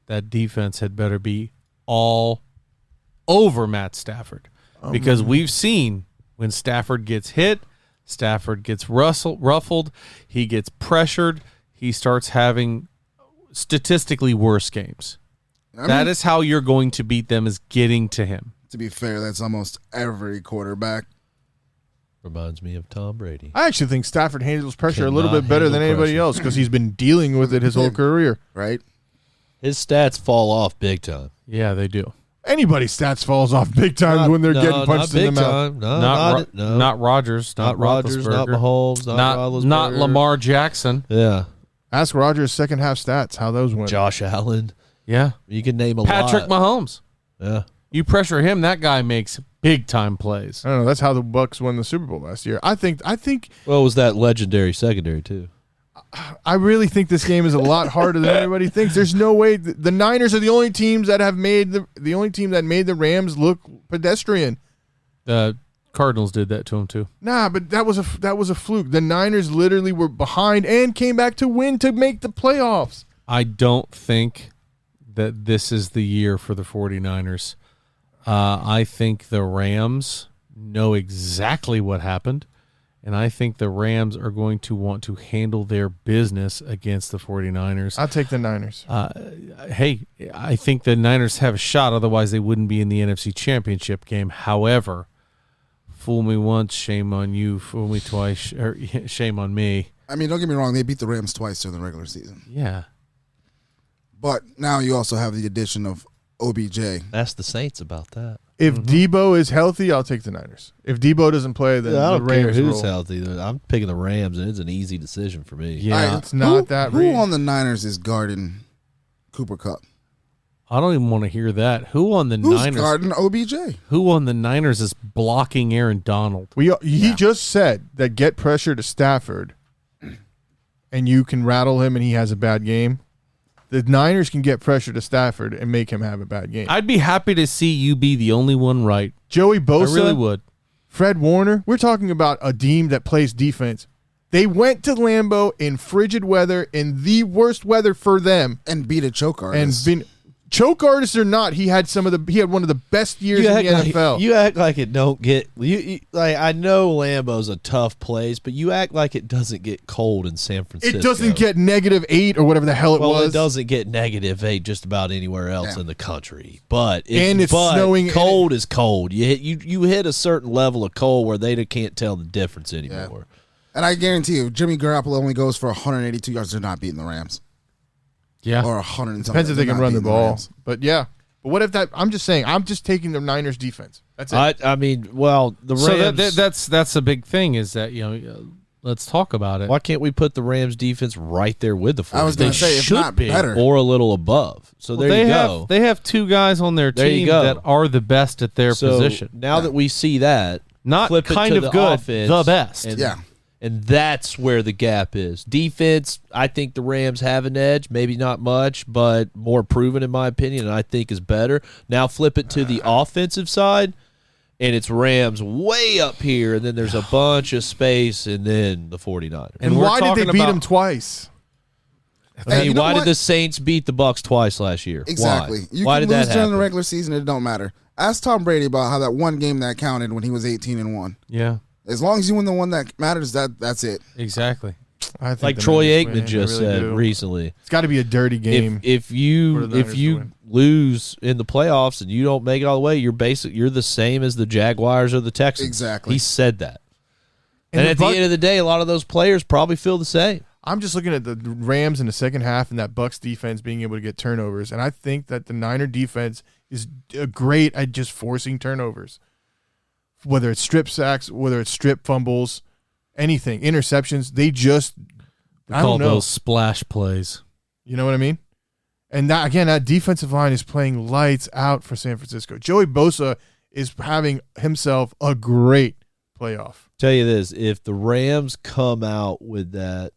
that defense had better be all over Matt Stafford. Because we've seen when Stafford gets hit, Stafford gets ruffled, he gets pressured, he starts having statistically worse games. That is how you're going to beat them, is getting to him. To be fair, that's almost every quarterback. Reminds me of Tom Brady. I actually think Stafford handles pressure a little Cannot bit better than handle anybody pressure. else because he's been dealing with it his whole career. Right? His stats fall off big time. Yeah, they do. Anybody's stats falls off big time when they're getting punched not in the big mouth. time. No, Not Rodgers, not Rodgers, not Roethlisberger, Mahomes, not Roethlisberger. not Lamar Jackson. Yeah, Ask Rodgers' second half stats, how those went. Josh Allen. Yeah. You can name a Patrick lot. Mahomes. Yeah, You pressure him, that guy makes big time plays. I don't know. That's how the Bucks won the Super Bowl last year. I think. well, it was that legendary secondary too. I really think this game is a lot harder than everybody thinks. There's no way the Niners are the only teams that have made the only team that made the Rams look pedestrian. The Cardinals did that to him too. Nah, but that was a fluke. The Niners literally were behind and came back to win to make the playoffs. I don't think that this is the year for the 49ers. I think the Rams know exactly what happened, and I think the Rams are going to want to handle their business against the 49ers. I'll take the Niners. Hey, I think the Niners have a shot, otherwise they wouldn't be in the NFC Championship game. However, fool me once, shame on you. Fool me twice, or shame on me. I mean, don't get me wrong. They beat the Rams twice during the regular season. Yeah. But now you also have the addition of OBJ. Ask the Saints about that. If Debo is healthy, I'll take the Niners. If Debo doesn't play, then I the don't care Rams who's roll. healthy. I'm picking the Rams, and it's an easy decision for me. Yeah. All right, It's not that Who real. on the Niners is guarding Cooper Kupp? I don't even want to hear that. Who on the Who's Niners? guarding OBJ? Who on the Niners is blocking Aaron Donald? He just said that get pressure to Stafford, and you can rattle him, and he has a bad game. The Niners can get pressure to Stafford and make him have a bad game. I'd be happy to see you be the only one right. Joey Bosa, I really would. Fred Warner. We're talking about a team that plays defense. They went to Lambeau in frigid weather, in the worst weather for them, And beat a choke and artist. been choke artist or not, he had one of the best years in the NFL. You act like it don't get you like. I know Lambeau's a tough place, but you act like it doesn't get cold in San Francisco. It doesn't get -8 or whatever the hell it was. It doesn't get -8 just about anywhere else in the country. But it's snowing. Cold is cold. You hit a certain level of cold where they can't tell the difference anymore. And I guarantee you, Jimmy Garoppolo only goes for 182 yards. They're not beating the Rams. Yeah. Or 100 and something. Depends if they can run the ball. Rams. But yeah. But what if that? I'm just saying. I'm just taking the Niners defense. That's it. I mean, well, the Rams. So that's a big thing. Is that let's talk about it. Why can't we put the Rams defense right there with the 49ers? I was going to say, if not better. Or a little above. So there you go. They have two guys on their team that are the best at their position. Now that we see that, not flip kind it to of the good, offense, the best. And that's where the gap is. Defense, I think the Rams have an edge. Maybe not much, but more proven in my opinion, and I think is better. Now flip it to the offensive side, and it's Rams way up here, and then there's a bunch of space, and then the 49ers. And why did they beat them twice? I mean, why did the Saints beat the Bucs twice last year? Exactly. Why You can did lose that during happen? the regular season, it don't matter. Ask Tom Brady about how that one game that counted when he was 18-1. Yeah. As long as you win the one that matters, that's it. Exactly. I think like the Troy Niners Aikman win. just They really said do. recently. It's got to be a dirty game. If for the you Niners to win. lose in the playoffs and you don't make it all the way, you're the same as the Jaguars or the Texans. Exactly. He said that. And the at the end of the day, a lot of those players probably feel the same. I'm just looking at the Rams in the second half and that Bucs defense being able to get turnovers, and I think that the Niner defense is great at just forcing turnovers. Whether it's strip sacks, whether it's strip fumbles, anything, interceptions, they just I Call don't know. those splash plays. You know what I mean? And that again, that defensive line is playing lights out for San Francisco. Joey Bosa is having himself a great playoff. Tell you this, if the Rams come out with that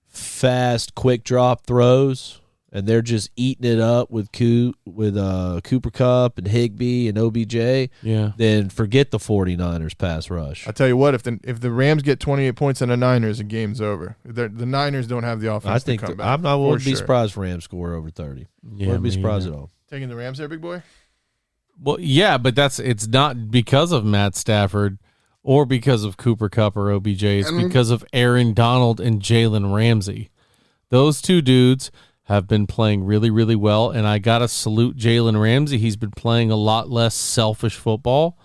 fast, quick drop throws, and they're just eating it up with Cooper Kupp and Higbee and OBJ, then forget the 49ers pass rush. I tell you what, if the Rams get 28 points on the Niners, the game's over. The Niners don't have the offense. I think to come back. I wouldn't be surprised if Rams score over 30. Wouldn't be surprised at all. Taking the Rams there, big boy. Well, yeah, but it's not because of Matt Stafford or because of Cooper Kupp or OBJ. It's because of Aaron Donald and Jalen Ramsey. Those two dudes have been playing really, really well, and I got to salute Jalen Ramsey. He's been playing a lot less selfish football,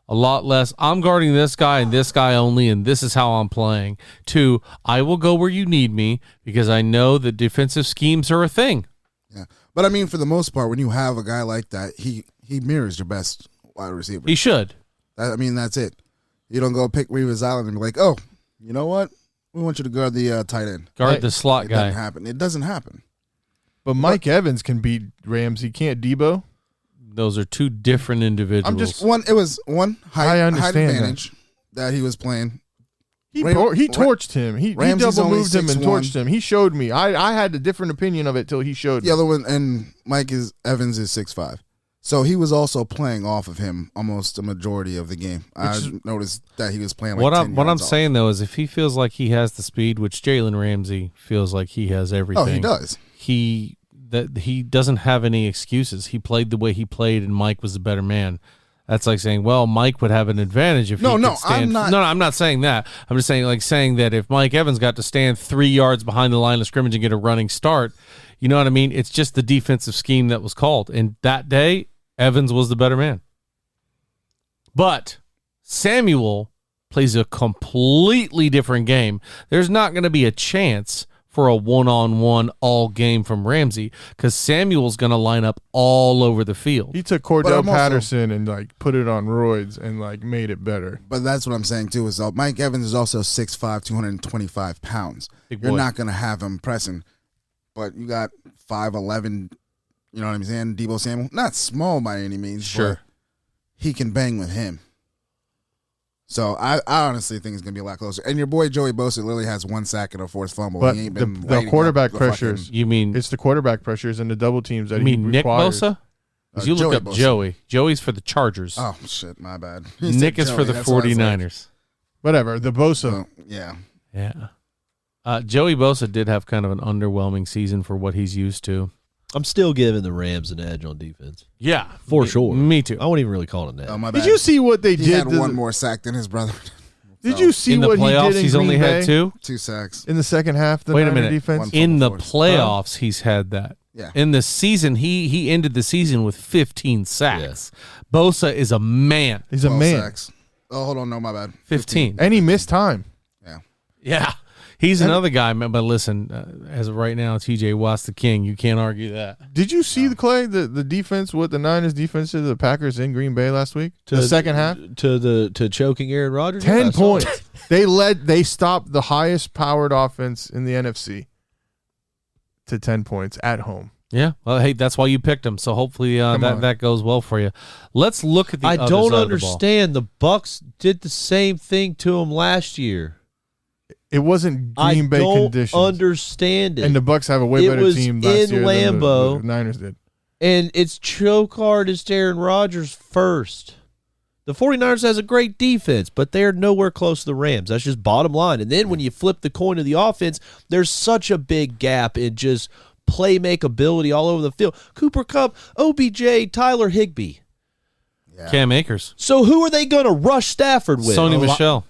a lot less, I'm guarding this guy and this guy only, and this is how I'm playing, to I will go where you need me because I know that defensive schemes are a thing. Yeah. But, I mean, for the most part, when you have a guy like that, he mirrors your best wide receiver. He should. That's it. You don't go pick Revis Island and be like, oh, you know what? We want you to guard the tight end. Guard the slot guy. It doesn't happen. But Mike Evans can beat Ramsey, can't Debo? Those are two different individuals. It was one height advantage that he was playing. He torched him. He double moved him and 6'1". torched him. He showed me. I had a different opinion of it till he showed me. The other one, and Evans is 6'5". So he was also playing off of him almost a majority of the game. I noticed that he was playing like what 10 I'm yards off. saying though is if he feels like he has the speed, which Jalen Ramsey feels like he has everything. Oh, he does. He doesn't have any excuses. He played the way he played, and Mike was the better man. That's like saying, well, Mike would have an advantage if he could stand. I'm not saying that. I'm just saying that if Mike Evans got to stand 3 yards behind the line of scrimmage and get a running start, you know what I mean? It's just the defensive scheme that was called. And that day, Evans was the better man. But Samuel plays a completely different game. There's not going to be a chance for a one-on-one all game from Ramsey because Samuel's going to line up all over the field. He took Cordell Patterson and put it on roids and made it better. But that's what I'm saying too is Mike Evans is also 6'5", 225 pounds. You're not going to have him pressing, but you got 5'11", you know what I'm saying? Deebo Samuel, not small by any means, sure. But he can bang with him. So I honestly think it's going to be a lot closer. And your boy Joey Bosa literally has 1 sack and a forced fumble. But he ain't been the quarterback pressures. You mean it's the quarterback pressures and the double teams that you mean Nick requires. Bosa? You look up Bosa. Joey. Joey's for the Chargers. Oh, shit, my bad. Nick is for the 49ers. Whatever, the Bosa. Yeah. Yeah. Joey Bosa did have kind of an underwhelming season for what he's used to. I'm still giving the Rams an edge on defense. Yeah, For sure. Me too. I wouldn't even really call it an edge. Oh, my bad. Did you see what they He did? had to one the- more sack than his brother. Did you see In the what he playoffs, did in he's Green only Bay had 2. 2 sacks. in the second half? The Wait a Niner minute. defense. One- In the force. playoffs, he's had that. Yeah. In the season, he ended the season with 15 sacks. Bosa is a man. He's a 12 man, Sacks. Oh, hold on. No, my bad. 15. and he missed time. Yeah. Yeah. He's another guy, but listen, as of right now, TJ Watt's the king. You can't argue that. Did you see the defense? What the Niners defense did to the Packers in Green Bay last week? The second half, to choking Aaron Rodgers. 10 points. They stopped the highest powered offense in the NFC to 10 points at home. Yeah. Well, hey, that's why you picked him. So hopefully that goes well for you. Let's look at the I other don't side of the ball. understand. The Bucks did the same thing to him last year. It wasn't Green Bay I don't conditions. understand it. And the Bucks have a way It better was team last in year than Lambeau. the Niners did. And it's choke hardest Aaron Rodgers first. The 49ers has a great defense, but they're nowhere close to the Rams. That's just bottom line. And then when you flip the coin of the offense, there's such a big gap in just playmakeability all over the field. Cooper Kupp, OBJ, Tyler Higbee. Yeah. Cam Akers. So who are they going to rush Stafford with? Sony Michel.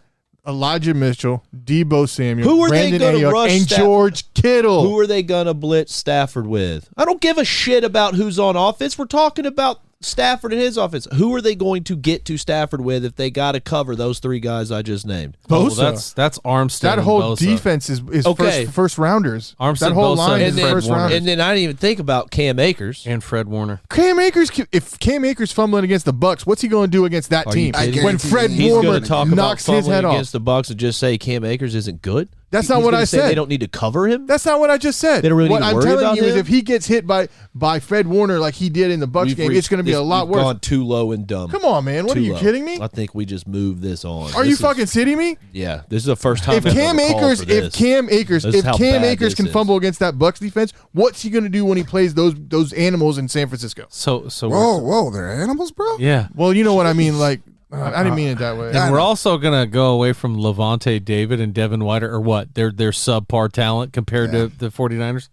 Elijah Mitchell, Debo Samuel, Who are they Brandon gonna Ayuk, rush and Stafford? George Kittle. Who are they going to blitz Stafford with? I don't give a shit about who's on offense. We're talking about Stafford and his offense. Who are they going to get to Stafford with if they got to cover those 3 guys I just named? Bosa. Well, that's Armstead. That and whole Bosa. defense is Okay. first rounders. Armstead, That whole Bosa, line and is then- first Warner. rounders. And then I didn't even think about Cam Akers. And Fred Warner. Cam Akers, if Cam Akers fumbling against the Bucks, what's he going to do against that Are you team? kidding me? When Fred He's He's Warner going to talk about knocks his fumbling head off. against the Bucks and just say Cam Akers isn't good. That's not He's what gonna I say said. They don't need to cover him. That's not what I just said. They don't really what need to I'm worry telling about you is him? if he gets hit by Fred Warner like he did in the Bucks game, it's going to be a lot we've worse. Gone too low and dumb. Come on, man. What Too are you low. kidding me? I think we just moved this on. Are you fucking kidding me? Yeah, this is the first time. If Cam Akers This is how bad this can is. fumble against that Bucks defense, what's he going to do when he plays those animals in San Francisco? So Whoa, they're animals, bro? yeah. Well, you know what I mean. Like I didn't mean it that way. And we're also gonna go away from Levante David and Devin White, or what? They're subpar talent compared to the 49ers.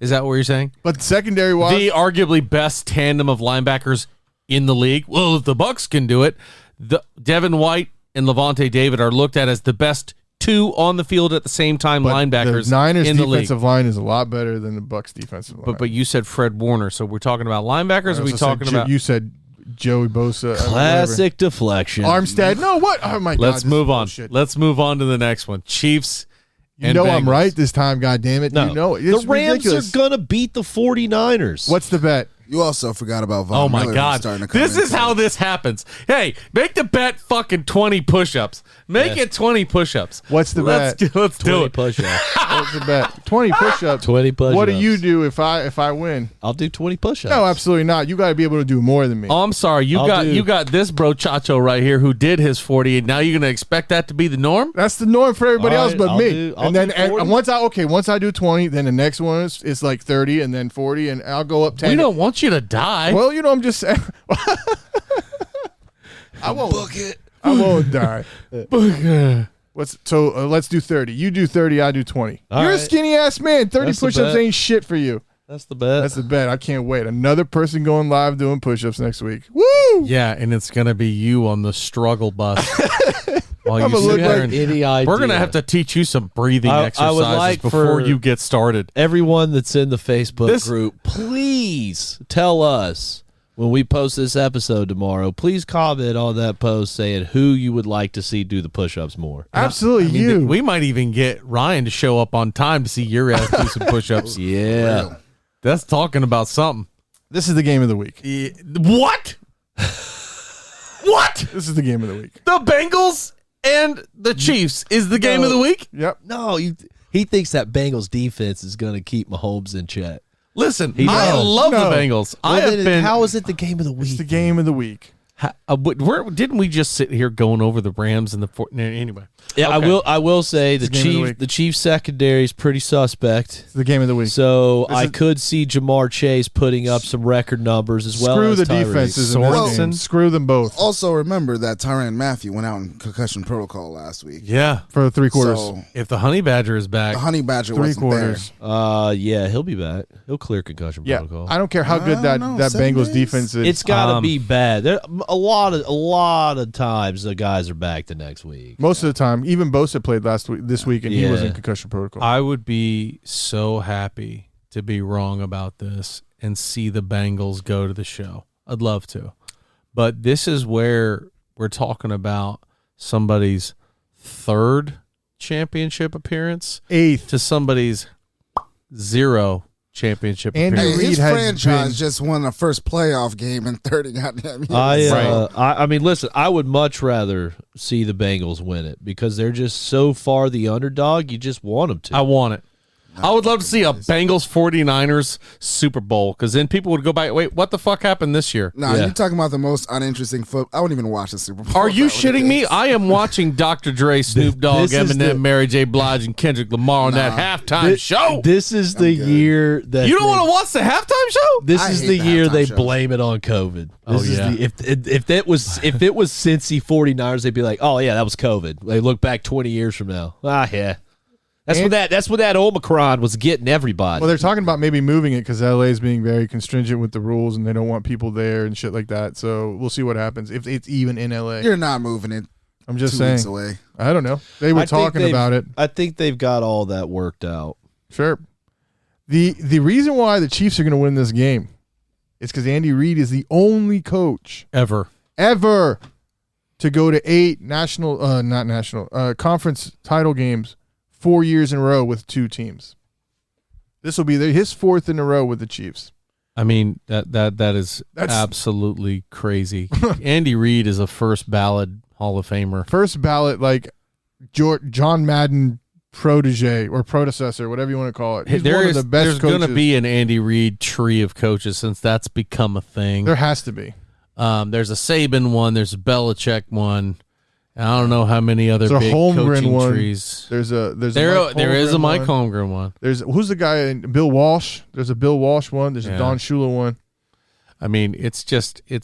Is that what you're saying? But secondary wise, The arguably best tandem of linebackers in the league. Well, if the Bucks can do it, the Devin White and Levante David are looked at as the best 2 on the field at the same time linebackers the Niners in the league. defensive line is a lot better than the Bucks defensive line. But you said Fred Warner, so we're talking about linebackers. I Or we also said talking about? you said Joey Bosa, Classic deflection. Armstead. No, what? Oh my God! Let's this is move on. bullshit. Let's move on to the next one. Chiefs. You and know Bengals. I'm right this time. God damn it! No, You know it. It's the Rams ridiculous. are gonna beat the 49ers. What's the bet? You also forgot about Von Oh my Miller God! starting to come This in is how too. this happens. Hey, make the bet fucking 20 push-ups. Make it 20 push-ups. What's the bet? Let's do 20 it. push-ups. What's the bet? 20 push-ups. 20 push-ups. What do you do if I win? I'll do 20 push-ups. No, absolutely not. You got to be able to do more than me. Oh, I'm sorry. You I'll got this brochacho right here who did his 40, and now you're gonna expect that to be the norm? That's the norm for everybody All else right, but I'll me. do- I'll and then do 40. and once I do 20, then the next one is like 30, and then 40, and I'll go up 10. We don't want you to die. Well, you know, I'm just saying. I won't. I won't die. Let's do 30. You do 30. I do 20. All You're a right. skinny ass man. 30 That's the push-ups bet. ain't shit for you. That's the bet. That's the bet. I can't wait. Another person going live doing push-ups next week. Woo! Yeah, and it's gonna be you on the struggle bus. While I'ma you look sit there like- and- Any idea. we're gonna have to teach you some breathing I would exercises like before for- you get started. Everyone that's in the Facebook This- group, please tell us when we post this episode tomorrow. Please comment on that post saying who you would like to see do the push-ups more. Absolutely, I mean, you. we might even get Ryan to show up on time to see your ass do some push-ups. Yeah. That's talking about something. This is the game of the week. What? What? This is the game of the week. The Bengals and the Chiefs is the game of the week? Yep. No, he thinks that Bengals defense is going to keep Mahomes in check. Listen, He I knows. love No. the Bengals. I Well, have then been how is it the game of the week? It's the game of the week. Didn't we just sit here going over the Rams and the anyway? Yeah, Okay. I will say It's the game of the week. the Chiefs secondary is pretty suspect. It's the game of the week. So This I is- could see Jamar Chase putting up some record numbers as well. Screw as the Tyreek. defenses in this Sorensen. game. Screw them both Also, remember that Tyrann Matthew went out in concussion protocol last week. Yeah. for 3/4. So If the Honey Badger is back, the Honey Badger Three wasn't quarters. Yeah, he'll be back. He'll clear concussion Yeah, protocol. I don't care how good that, No, that 7 Bengals days? defense is. It's got to be bad. There a lot of times the guys are back the next week. most of the time. Even Bosa played this week, and he was in Yeah. concussion protocol. I would be so happy to be wrong about this and see the Bengals go to the show. I'd love to. But this is where we're talking about somebody's third championship appearance 8th. to somebody's 0 championship Andy appearance. Hey, Reid his has franchise been- just won the first playoff game in 30 goddamn years. I mean, listen, I would much rather see the Bengals win it because they're just so far the underdog. You just want them to. I want it. I would love to see a Bengals 49ers Super Bowl because then people would go back, wait, what the fuck happened this year? Nah, Yeah. you're talking about the most uninteresting foot. I wouldn't even watch the Super Bowl. Are if you that were the shitting me? case. I am watching Dr. Dre, Snoop Dogg, this is Eminem, the- Mary J. Blige, and Kendrick Lamar on that halftime show. This is the good. year that You don't want to watch the halftime show? This I is hate the the year halftime they shows. blame it on COVID. Oh, This is yeah. if it was Cincy 49ers, they'd be like, oh yeah, that was COVID. They look back 20 years from now. Yeah. That's when that Omicron was getting everybody. Well, they're talking about maybe moving it because LA is being very constringent with the rules and they don't want people there and shit like that. So we'll see what happens if it's even in LA. You're not moving it. I'm just 2 saying. weeks away. I don't know. They were I think talking they've- about it. I think they've got all that worked out. Sure. The reason why the Chiefs are going to win this game is because Andy Reid is the only coach Ever. ever to go to 8 conference title games 4 years in a row with 2 teams. This will be his 4th in a row with the Chiefs. I mean, that is absolutely crazy. Andy Reid is a first ballot Hall of Famer. First ballot, like John Madden protege or predecessor, whatever you want to call it. He's one of the best there's coaches. going to be an Andy Reid tree of coaches since that's become a thing. There has to be. There's a Saban one. There's a Belichick one. I don't know how many other There's a big Holmgren coaching one. trees. There is a There is a Mike one. Holmgren one. There's who's the guy? Bill Walsh. There's a Bill Walsh one. There's Yeah. a Don Shula one. I mean, it's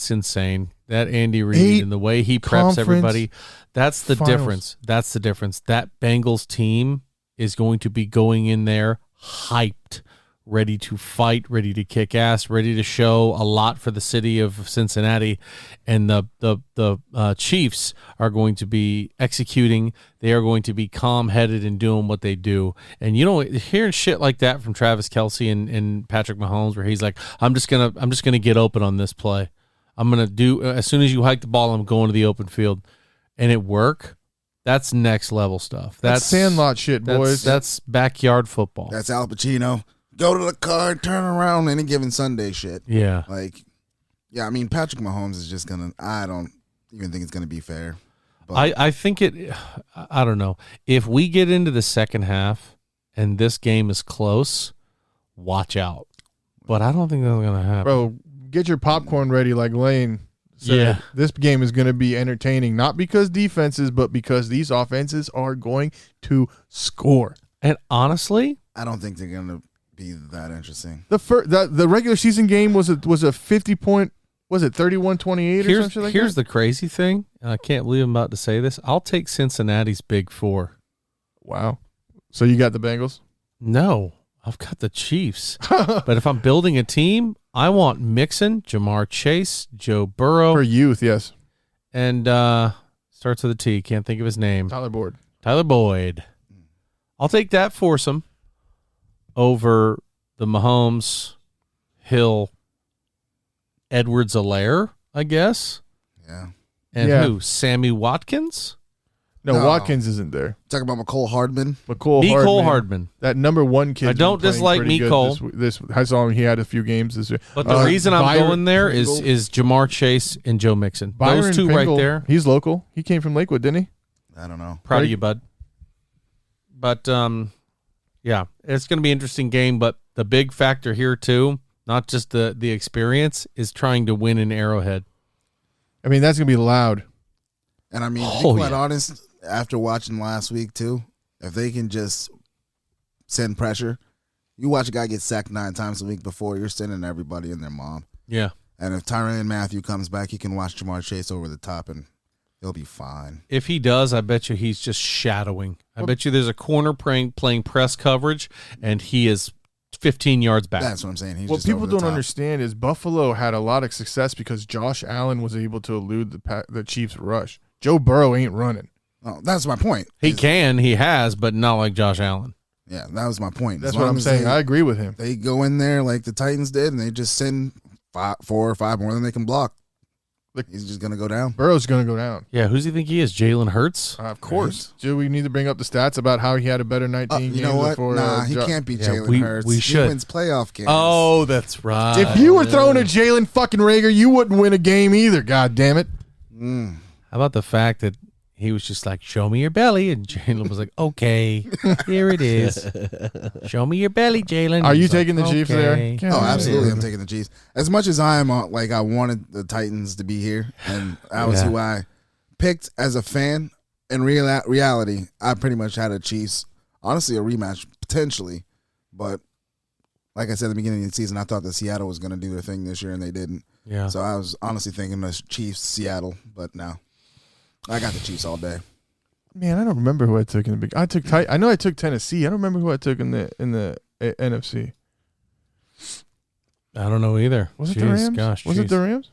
insane. That Andy 8 Reid and the way he preps conference everybody. That's the finals. difference. That's the difference. That Bengals team is going to be going in there hyped, ready to fight, ready to kick ass, ready to show a lot for the city of Cincinnati. And the Chiefs are going to be executing. They are going to be calm-headed and doing what they do. And you know, hearing shit like that from Travis Kelce and Patrick Mahomes, where he's like, I'm just gonna get open on this play. I'm gonna do as soon as you hike the ball, I'm going to the open field, and it work. That's next level stuff. That's Sandlot shit, boys. That's backyard football. That's Al Pacino. Go to the car, turn around, any given Sunday shit. Yeah. Like, yeah, I mean, Patrick Mahomes is just going to, I don't even think it's going to be fair. But I think I don't know. If we get into the second half and this game is close, watch out. But I don't think that's going to happen. Bro, get your popcorn ready like Lane said. Yeah. This game is going to be entertaining, not because defenses, but because these offenses are going to score. And honestly, I don't think they're going to be that interesting. The regular season game was a 50 point, was it 31-28 or something like here's that? the crazy thing. And I can't believe I'm about to say this. I'll take Cincinnati's Big Four. Wow. So you got the Bengals? No, I've got the Chiefs. But if I'm building a team, I want Mixon, Jamar Chase, Joe Burrow, For youth, yes. and starts with a T. Can't think of his name. Tyler Boyd. I'll take that foursome over the Mahomes, Hill, Edwards-Alaire, I guess. Yeah. And Yeah. who? Sammy Watkins? No, No. Watkins isn't there. Talking about McCole Hardman. Mecole Hardman. That number 1 kid. I don't dislike Mecole. This I saw him. He had a few games this year. But the reason I'm going there is Pringle. Jamar Chase and Joe Mixon. Byron Those two Pringle, right there. He's local. He came from Lakewood, didn't he? I don't know. Proud Right. of you, bud. But yeah, it's going to be an interesting game. But the big factor here too, not just the experience, is trying to win in Arrowhead. I mean, that's going to be loud. And I mean, to be quite honest, after watching last week too, if they can just send pressure, you watch a guy get sacked 9 times a week before, you're sending everybody and their mom. Yeah. And if Tyrann Mathieu comes back, he can watch Jamar Chase over the top and he'll be fine. If he does, I bet you he's just shadowing. I bet you there's a corner playing press coverage, and he is 15 yards back. That's what I'm saying. He's What just people over the don't top. understand is Buffalo had a lot of success because Josh Allen was able to elude the Chiefs' rush. Joe Burrow ain't running. Oh, that's my point. He has, but not like Josh Allen. Yeah, that was my point. That's what I'm saying. I agree with him. They go in there like the Titans did, and they just send 4 or 5 more than they can block. He's just going to go down. Burrow's going to go down. Yeah, who's he think he is? Jalen Hurts? Of course. Do we need to bring up the stats about how he had a better 19 You games know what? before? Nah, he can't be Jalen Hurts. We should. He wins playoff games. Oh, that's right. If you were throwing a Jalen fucking Rager, you wouldn't win a game either, God damn it. How about the fact that he was just like, show me your belly, and Jalen was like, okay, here it is. Show me your belly, Jalen. Are you He's taking like, the Chiefs okay. there? Oh, absolutely. I'm taking the Chiefs. As much as I am like I wanted the Titans to be here, and that was who I picked as a fan. In reality, I pretty much had a Chiefs, honestly, a rematch potentially. But like I said at the beginning of the season, I thought that Seattle was going to do their thing this year, and they didn't. Yeah. So I was honestly thinking the Chiefs, Seattle, but no. I got the Chiefs all day. Man, I don't remember who I took in the big. I know I took Tennessee. I don't remember who I took in the NFC. I don't know either. Was it the Rams? Gosh, was it the Rams?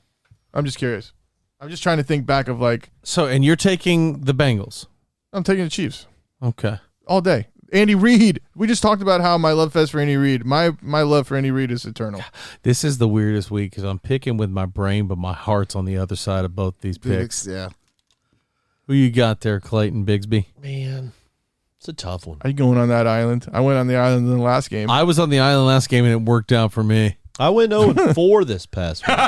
I'm just curious. I'm just trying to think back of like. So, and you're taking the Bengals. I'm taking the Chiefs Okay. all day. Andy Reid. We just talked about how my love fest for Andy Reid. My love for Andy Reid is eternal. This is the weirdest week because I'm picking with my brain, but my heart's on the other side of both these picks. Yeah. Who you got there, Clayton Bigsby? Man, it's a tough one. Are you going on that island? I went on the island in the last game. I was on the island last game, and it worked out for me. I went 0-4 this past week. Hey,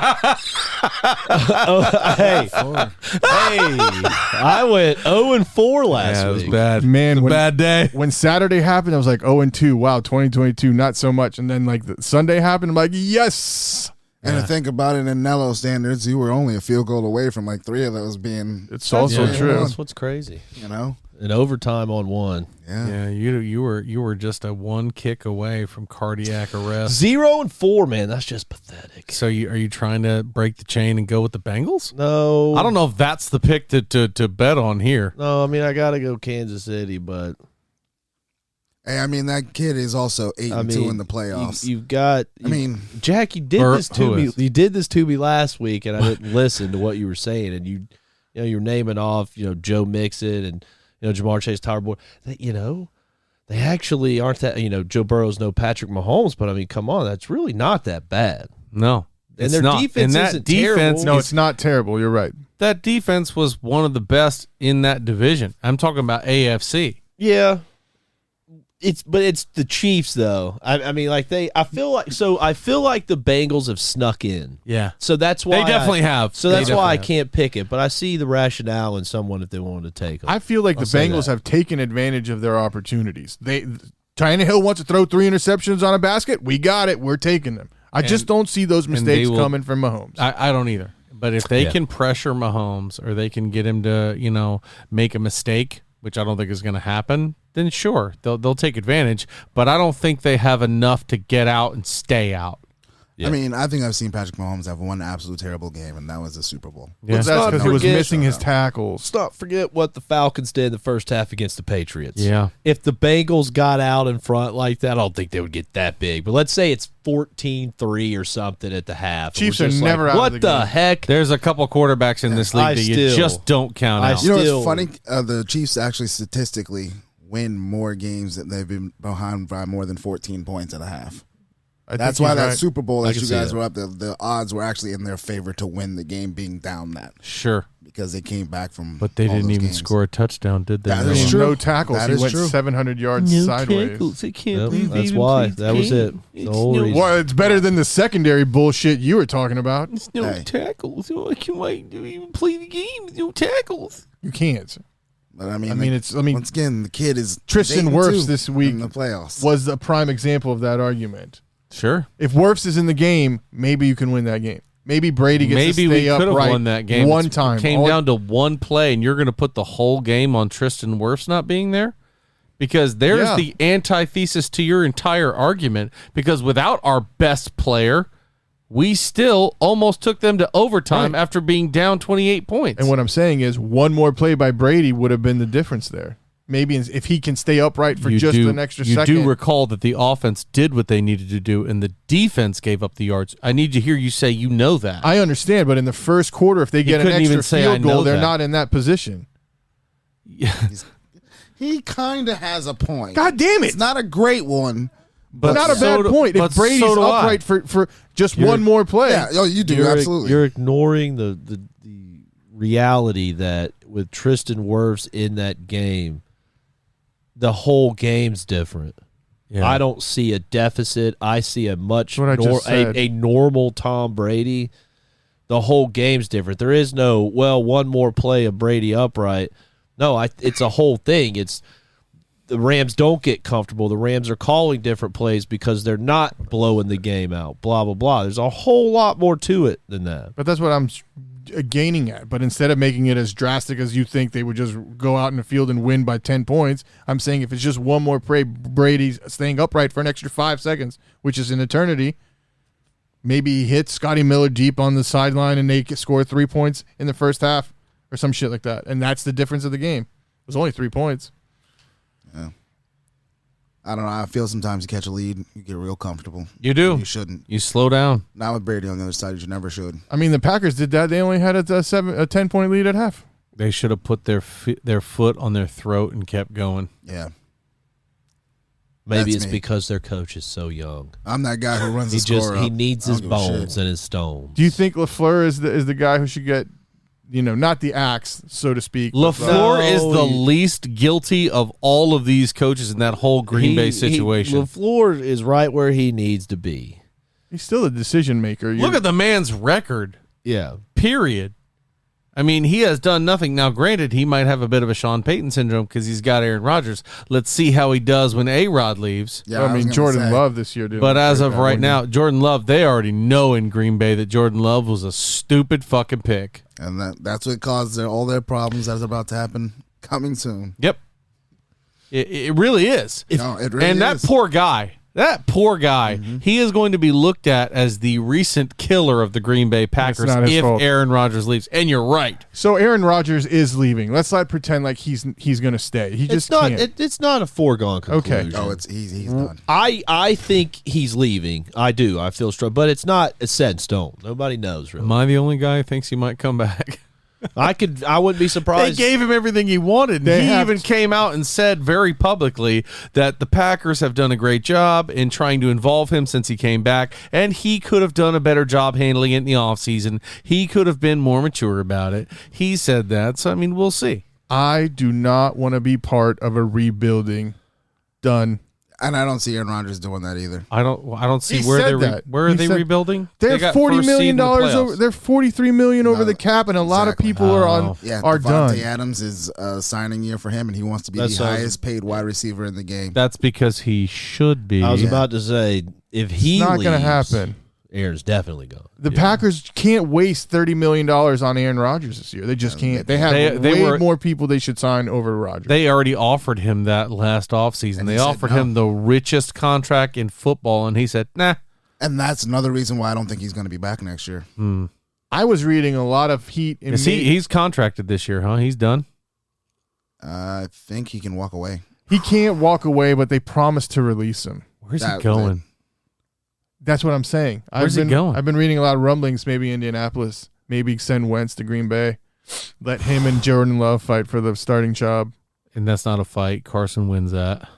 I went 0-4 last Yeah, it was week. bad. Man, It was a bad day. When Saturday happened, I was like 0-2. Wow, 2022, not so much. And then like the Sunday happened, I'm like, yes. And to think about it in Nello standards, you were only a field goal away from like 3 of those being, It's also Yeah. true. That's what's crazy. you know? In overtime on 1. Yeah. Yeah, you were just a one kick away from cardiac arrest. 0-4, man. That's just pathetic. So are you trying to break the chain and go with the Bengals? No. I don't know if that's the pick to bet on here. No, I mean, I got to go Kansas City, but Hey, I mean, that kid is also 8-2 in the playoffs. You've got. I mean, Jack, you did Bur- this to who me. is? You did this to me last week, and I didn't listen to what you were saying. And you know, you're naming off, Joe Mixon and Jamar Chase, Tyler Boyd. They actually aren't that. Joe Burrow's no Patrick Mahomes, but I mean, come on, that's really not that bad. No. And it's their not. defense And that isn't defense, terrible. No, it's not terrible. You're right. that defense was one of the best in that division. I'm talking about AFC. Yeah. It's the Chiefs though. I mean, like I feel like the Bengals have snuck in. Yeah. So that's why They definitely have. So They that's why I definitely have. can't pick it. But I see the rationale in someone if they wanted to take them. I feel like I'll the say Bengals that. have taken advantage of their opportunities. Tannehill wants to throw 3 interceptions on a basket. We got it. We're taking them. I just don't see those mistakes will- coming from Mahomes. I don't either. But if they Yeah. can pressure Mahomes or they can get him to, make a mistake, which I don't think is going to happen, then sure, they'll take advantage. But I don't think they have enough to get out and stay out. Yeah. I mean, I think I've seen Patrick Mahomes have one absolute terrible game, and that was the Super Bowl. Yeah. But that's because he was forget- missing his tackles. Let's not forget what the Falcons did in the first half against the Patriots. Yeah. If the Bengals got out in front like that, I don't think they would get that big. But let's say it's 14-3 or something at the half. and Chiefs we're are just never like, out of what the the game. heck? There's a couple quarterbacks in this league I that you still- just don't count I out. You know Still- what's funny? The Chiefs actually statistically win more games that they've been behind by more than 14 points at a half. I That's think why he's that right. Super Bowl I that can you see guys that. were up, the odds were actually in their favor to win the game being down that Sure. because they came back from. But they all didn't those even games. score a touchdown, did they? That Noah? is true. No tackles. That He is went true. 700 yards sideways. I can't Yep, believe that's even why. played the That was game. it. The It's whole no- reason. Well, it's better than the secondary bullshit you were talking about. It's no Hey. tackles. I can't wait to even play the game. It's no tackles. You can't. But I mean, once again, the kid is Tristan 8-2 Wirfs this week in the playoffs. was a prime example of that argument. Sure. If Wirfs is in the game, maybe you can win that game. Maybe Brady gets to Maybe stay we could have upright won that game. one It time. came down to one play, and you're going to put the whole game on Tristan Wirfs not being there? Because there's Yeah. the antithesis to your entire argument. Because without our best player, we still almost took them to overtime after being down 28 points. And what I'm saying is one more play by Brady would have been the difference there. Maybe if he can stay upright for an extra second. You do recall that the offense did what they needed to do, and the defense gave up the yards. I need to hear you say you know that. I understand, but in the first quarter, if they get an couldn't even extra say, "I field goal, know they're that." not in that position. He kind of has a point. God damn it. It's not a great one. But not a so bad do- point. but If Brady's so do I. upright for just one more play. Yeah, oh, you do, You're, absolutely. You're ignoring the reality that with Tristan Wirfs in that game, the whole game's different. Yeah. I don't see a deficit. I see a much That's what I just said. a normal Tom Brady. The whole game's different. There is no, well, one more play of Brady upright. No, it's a whole thing. It's the Rams don't get comfortable. The Rams are calling different plays because they're not blowing the game out, blah, blah, blah. There's a whole lot more to it than that. But that's what I'm gaining at. But instead of making it as drastic as you think they would just go out in the field and win by 10 points, I'm saying if it's just one more play, Brady's staying upright for an extra 5 seconds, which is an eternity, maybe he hits Scotty Miller deep on the sideline and they score 3 points in the first half or some shit like that. And that's the difference of the game. It was only 3 points. Yeah. I don't know. I feel sometimes you catch a lead, you get real comfortable. You do. You shouldn't. You slow down. Not with Brady on the other side. You never should. I mean, the Packers did that. They only had a 10-point lead at half. They should have put their foot on their throat and kept going. Yeah. Maybe That's it's me. because their coach is so young. I'm that guy who runs the He score up. he needs I his don't give a shit. bones and his stones. Do you think LaFleur is the guy who should get, not the axe, so to speak? but the- LaFleur No, is the he- least guilty of all of these coaches in that whole Green Bay situation. LaFleur is right where he needs to be. He's still a decision maker. Look at the man's record, Yeah. period. I mean, he has done nothing. Now, granted, he might have a bit of a Sean Payton syndrome because he's got Aaron Rodgers. Let's see how he does when A-Rod leaves. Yeah, I was mean, gonna Jordan say. Love this year, dude. But as of right now, Jordan Love, they already know in Green Bay that Jordan Love was a stupid fucking pick. And that's what caused all their problems that's about to happen coming soon. Yep. It really is. No, it really And that is. poor guy, Mm-hmm. he is going to be looked at as the recent killer of the Green Bay Packers not his if fault. Aaron Rodgers leaves. And you're right. So Aaron Rodgers is leaving. Let's not pretend like he's going to stay. He just It's not can't. it's not a foregone Okay. conclusion. Oh, he's done. I think he's leaving. I do. I feel strong, but it's not a set in stone. Nobody knows really. Am I the only guy who thinks he might come back? I wouldn't be They surprised. gave him everything he wanted. They He have even to- came out and said very publicly that the Packers have done a great job in trying to involve him since he came back, and he could have done a better job handling it in the offseason. He could have been more mature about it. He said that, so, I mean, we'll see. I do not want to be part of a rebuilding done. And I don't see Aaron Rodgers doing that either. I don't see He where said that. where are He they said- rebuilding? They're They got $40 first seed million in the over. playoffs. They're $43 million over No, the cap, and a lot of exactly. people are Yeah, are Devontae done. Adams is a signing year for him, and he wants to be That the sounds- highest paid wide receiver in the game. That's because he should be. I was Yeah. about to say if he It's not leaves, going to happen. Aaron's definitely gone. The Packers can't waste $30 million on Aaron Rodgers this year. They just can't. They have They way were- more people they should sign over Rodgers. They already offered him that last offseason. And They he said offered no. him the richest contract in football, and he said, nah. And that's another reason why I don't think he's going to be back next year. I was reading a lot of heat. In He's contracted this year, huh? He's done? I think he can walk away. He can't walk away, but they promised to release him. Where's That- he going? That's what I'm saying. Where's he going? I've been reading a lot of rumblings. Maybe Indianapolis. Maybe send Wentz to Green Bay. Let him and Jordan Love fight for the starting job. And that's not a fight. Carson wins that.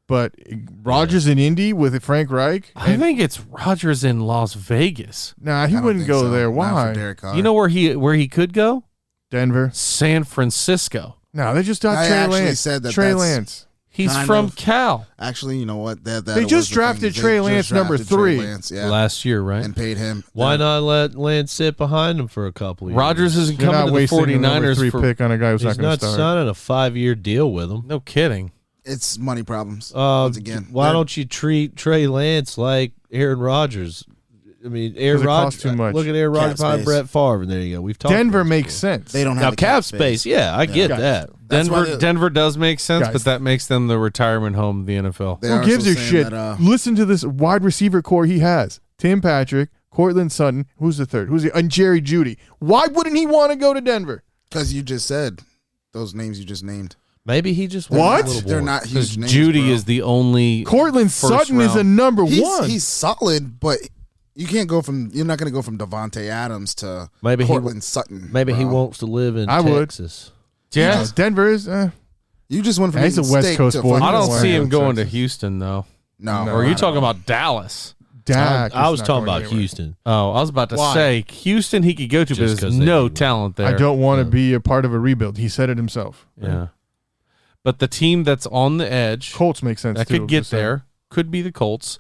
But Rodgers in Indy with Frank Reich. I think it's Rodgers in Las Vegas. Nah, he I don't wouldn't think go so. there. Not Why? for Derek Carr. You know where he could go? Denver. San Francisco. No, they just got I Trey actually Lance. said that Trey that's- Lance. He's Kind from of. Cal Actually, you know what? That They was just the drafted thing. Trey They Lance just number drafted Trey 3. Lance, yeah, last year, right? and paid him. Why not let Lance sit behind him for a couple of years? Rodgers isn't You're coming not to the wasting a number 49ers 3 for pick on a guy who's He's not going not to start. signing a 5-year deal with him. No kidding. It's money problems. Once again, Why They're- don't you treat Trey Lance like Aaron Rodgers? I mean, Aaron it costs Rodgers. too much. Look at Aaron Rodgers behind space. Brett Favre, and there you go. We've talked. Denver about makes this sense. They don't before. have Now, the cap space. Yeah, I get Guys. that. That's why Denver does make sense, Guys. but that makes them the retirement home of the NFL. they Who are gives also a saying shit? that, Listen to this wide receiver core he has: Tim Patrick, Cortland Sutton. Who's the third? And Jerry Jeudy. Why wouldn't he want to go to Denver? because you just said those names you just named. Maybe he just What? wants a little They're more. not Because huge names. Judy bro. is the only Cortland first Sutton is a round. number one. He's solid, but you can't go from. You're not going to go from Devontae Adams to Maybe he Cortland Sutton. Maybe he bro. wants to live in I would. Texas. Yeah. Denver is. You just went from He's a eating West steak Coast to boy. fucking I don't Why see not? him going to Houston though. No, Or are you not talking at all. about Dallas? Dak. I is was not talking going about anywhere. Houston. Oh, I was about to Why? say Houston he could go to, Just but 'cause there's they no need one. talent there. I don't want to be a part of a rebuild. He said it himself. Yeah. But the team that's on the edge Colts make sense. that too, could get just saying. there could be the Colts.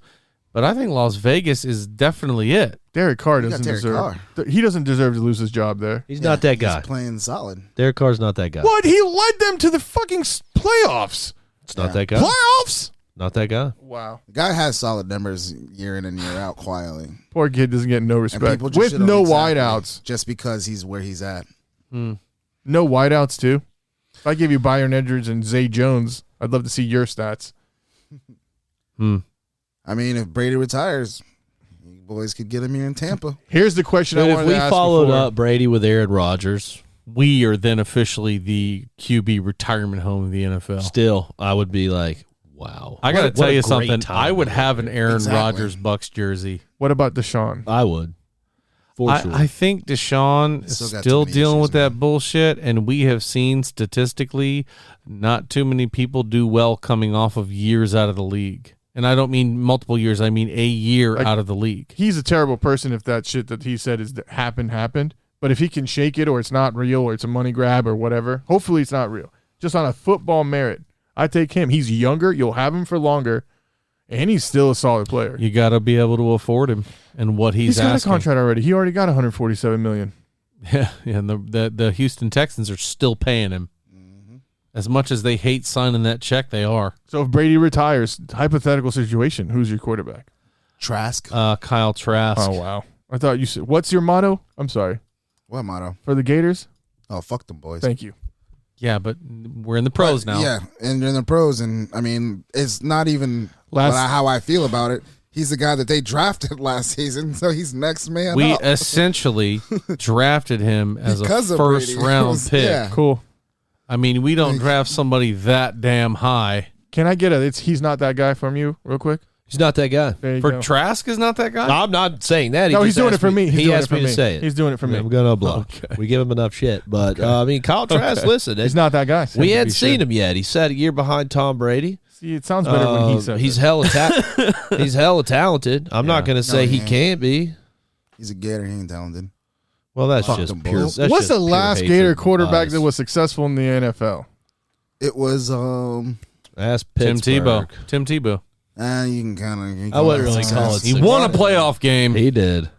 But I think Las Vegas is definitely it. Derek Carr You got doesn't Derek deserve. Carr. He doesn't deserve to lose his job there. He's not that guy. He's playing solid. Derek Carr's not that guy. What? He led them to the fucking playoffs. It's not Yeah. that guy. Playoffs. Not that guy. Wow. The guy has solid numbers year in and year out quietly. Poor kid doesn't get no And respect people just with shit on no him exactly wideouts. just because he's where he's at. No wideouts too. If I give you Byron Edwards and Zay Jones, I'd love to see your stats. I mean, if Brady retires, you boys could get him here in Tampa. Here's the question But I if wanted we to ask followed before. up Brady with Aaron Rodgers, We are then officially the QB retirement home of the NFL. still, I would be like, wow. I got to What tell a you great something. time I would to have live an in. Aaron Exactly. Rodgers Bucks jersey. What about Deshaun? I would. For sure. I think Deshaun is Still got still too many dealing issues, with that man. bullshit, and we have seen statistically not too many people do well coming off of years out of the league. And I don't mean multiple years, I mean a year Like- out of the league. He's a terrible person if that shit that he said is happened. But if he can shake it or it's not real or it's a money grab or whatever, hopefully it's not real. Just on a football merit, I take him. He's younger. You'll have him for longer. And he's still a solid player. You got to be able to afford him and what he's got asking. a contract already. He already got $147 million. Yeah, and the Houston Texans are still paying him. As much as they hate signing that check, they are. So if Brady retires, hypothetical situation, who's your quarterback? Trask. Kyle Trask. Oh, wow. I thought you said, what's your motto? I'm sorry. What motto? For the Gators? Oh, fuck them boys. Thank you. Yeah, but we're in the pros now. Yeah, and they're in the pros, and I mean, it's not even how I feel about it. He's the guy that they drafted last season, so he's next man We up. essentially drafted him as Because a of first Brady. round pick. Yeah. Cool. I mean, we don't draft somebody that damn high. Can I get he's not that guy from you real quick? He's not that guy. There you For go. Trask is not that guy? I'm not saying that. No, just he's doing asked it for me. He's He doing asked it for me to say it. He's doing it for me. I'm going to block. We give him enough shit. But, I mean, Kyle Trask, listen. He's not that guy. We hadn't seen him yet. He sat a year behind Tom Brady. See, it sounds better when he says He's it. he's hella talented. I'm not going to say he he ain't. can't be. He's a Gator. He ain't talented. Well, that's Fuck just them pure. boys. That's What's just the pure last hatred Gator and quarterback bias. that was successful in the NFL? It was Ask Tim Pittsburgh. Tebow. Tim Tebow. you can kind of. I wouldn't really call it. He won a playoff game. He did.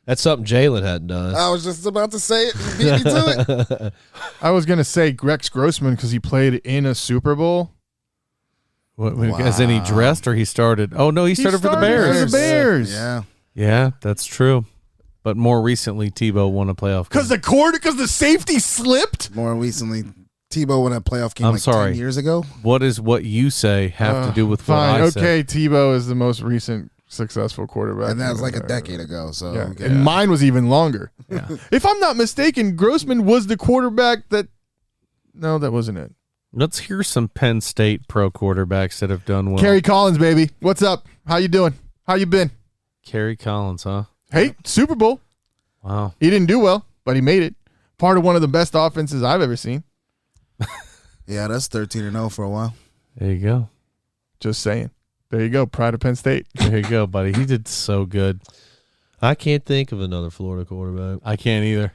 That's something Jalen hadn't done. I was just about to say it. You beat me to it. I was gonna say Rex Grossman because he played in a Super Bowl. As in he dressed or he started? Oh, no, he started for the Bears. For the Bears. Yeah. Yeah, that's true. But more recently, Tebow won a playoff game. Because the safety slipped. More recently, Tebow won a playoff game I'm like sorry. 10 years ago. What does what you say have to do with what Fine. I said? Okay, Tebow is the most recent successful quarterback. And that was like a decade ago. So, Yeah. okay. And mine was even longer. Yeah. If I'm not mistaken, Grossman was the quarterback that. No, that wasn't it. Let's hear some Penn State pro quarterbacks that have done well. Kerry Collins, baby. What's up? How you doing? How you been? Kerry Collins, huh? Hey, Super Bowl. Wow. He didn't do well, but he made it. Part of one of the best offenses I've ever seen. Yeah, that's 13-0 for a while. There you go. Just saying. There you go. Pride of Penn State. There you go, buddy. He did so good. I can't think of another Florida quarterback. I can't either.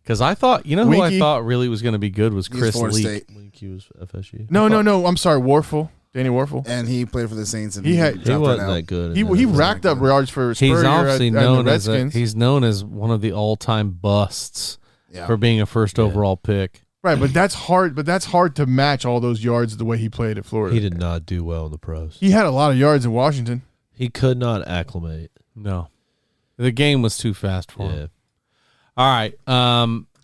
Because I thought, who Winky. I thought really was going to be good was He's Chris Florida Leak. State. Link was FSU. No. I'm sorry. Warfel. Danny Warfel. And he played for the Saints. And He had- He dropped wasn't right out. that good. He racked up yards for He's Spurrier obviously at known the as Redskins. he's known as one of the all-time busts Yeah. for being a first overall pick. Right, but that's hard. But that's hard to match all those yards the way he played at Florida. He did not do well in the pros. He had a lot of yards in Washington. He could not acclimate. No. The game was too fast for him. All right.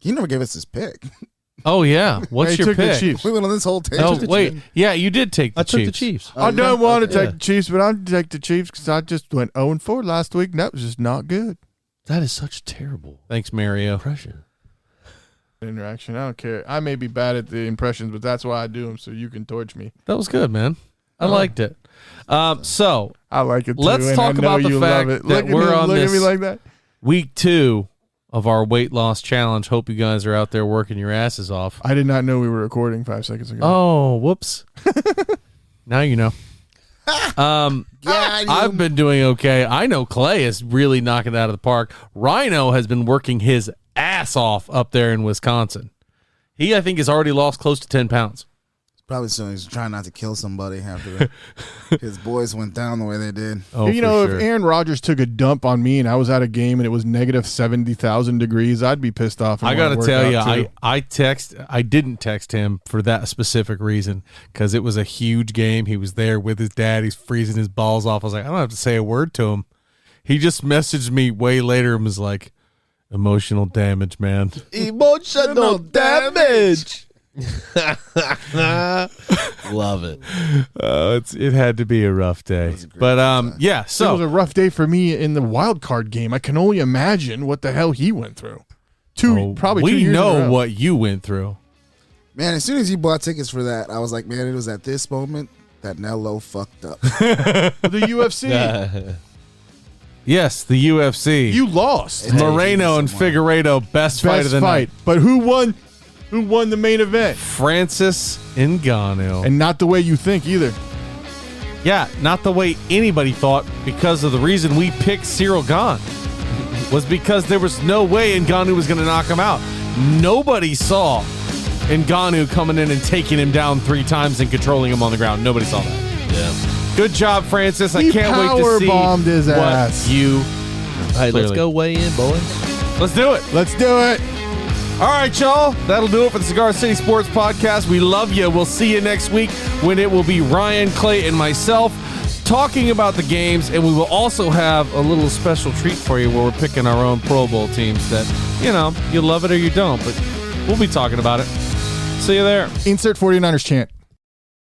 He never gave us his pick. Oh, yeah. What's He your took the pick? Chiefs. We went on this whole Oh, tangent. wait. Yeah, you did take the I took Chiefs. the Chiefs. Oh, I you don't did? want to Okay. take the Chiefs, but I'm take the Chiefs because I just went 0-4 last week, and that was just not good. That is such terrible Thanks, Mario. impression. Interaction. I don't care. I may be bad at the impressions, but that's why I do them, so you can torch me. That was good, man. I liked it. So, I like it too. Let's and talk I know about the you fact love it. that Look we're at me, on look at me this- like that. week 2 of our weight loss challenge. Hope you guys are out there working your asses off. I did not know we were recording 5 seconds ago. Oh, whoops. Now you know. I've been doing okay. I know Clay is really knocking it out of the park. Rhino has been working his ass off up there in Wisconsin. He, I think, has already lost close to 10 pounds. Probably so he's trying not to kill somebody after his boys went down the way they did. Oh, you know, for sure. if Aaron Rodgers took a dump on me and I was at a game and it was negative 70,000 degrees, I'd be pissed off. And I got to wanna tell work you, out, I didn't text him for that specific reason because it was a huge game. He was there with his dad. He's freezing his balls off. I was like, I don't have to say a word to him. He just messaged me way later and was like, emotional damage, man. Emotional damage. Love it. It had to be a rough day. But yeah, It was so a rough day for me in the wild card game. I can only imagine what the hell he went through. Probably 2 we years in a know row. what you went through. Man, as soon as you bought tickets for that, I was like, man, it was at this moment that Nello fucked up. The UFC. Yes, the UFC. You lost. It's Moreno and someone. Figueiredo, best fight of Best the fight. night. But who won? Who won the main event? Francis Ngannou. And not the way you think either. Yeah, not the way anybody thought, because of the reason we picked Cyril Gane was because there was no way Ngannou was going to knock him out. Nobody saw Ngannou coming in and taking him down 3 times and controlling him on the ground. Nobody saw that. Yeah. Good job, Francis. I He can't wait to see powerbombed his what ass. you. Hey, let's Clearly. go weigh in, boys. Let's do it. Let's do it. All right, y'all. That'll do it for the Cigar City Sports Podcast. We love you. We'll see you next week when it will be Ryan, Clay, and myself talking about the games, and we will also have a little special treat for you where we're picking our own Pro Bowl teams that, you love it or you don't, but we'll be talking about it. See you there. Insert 49ers chant.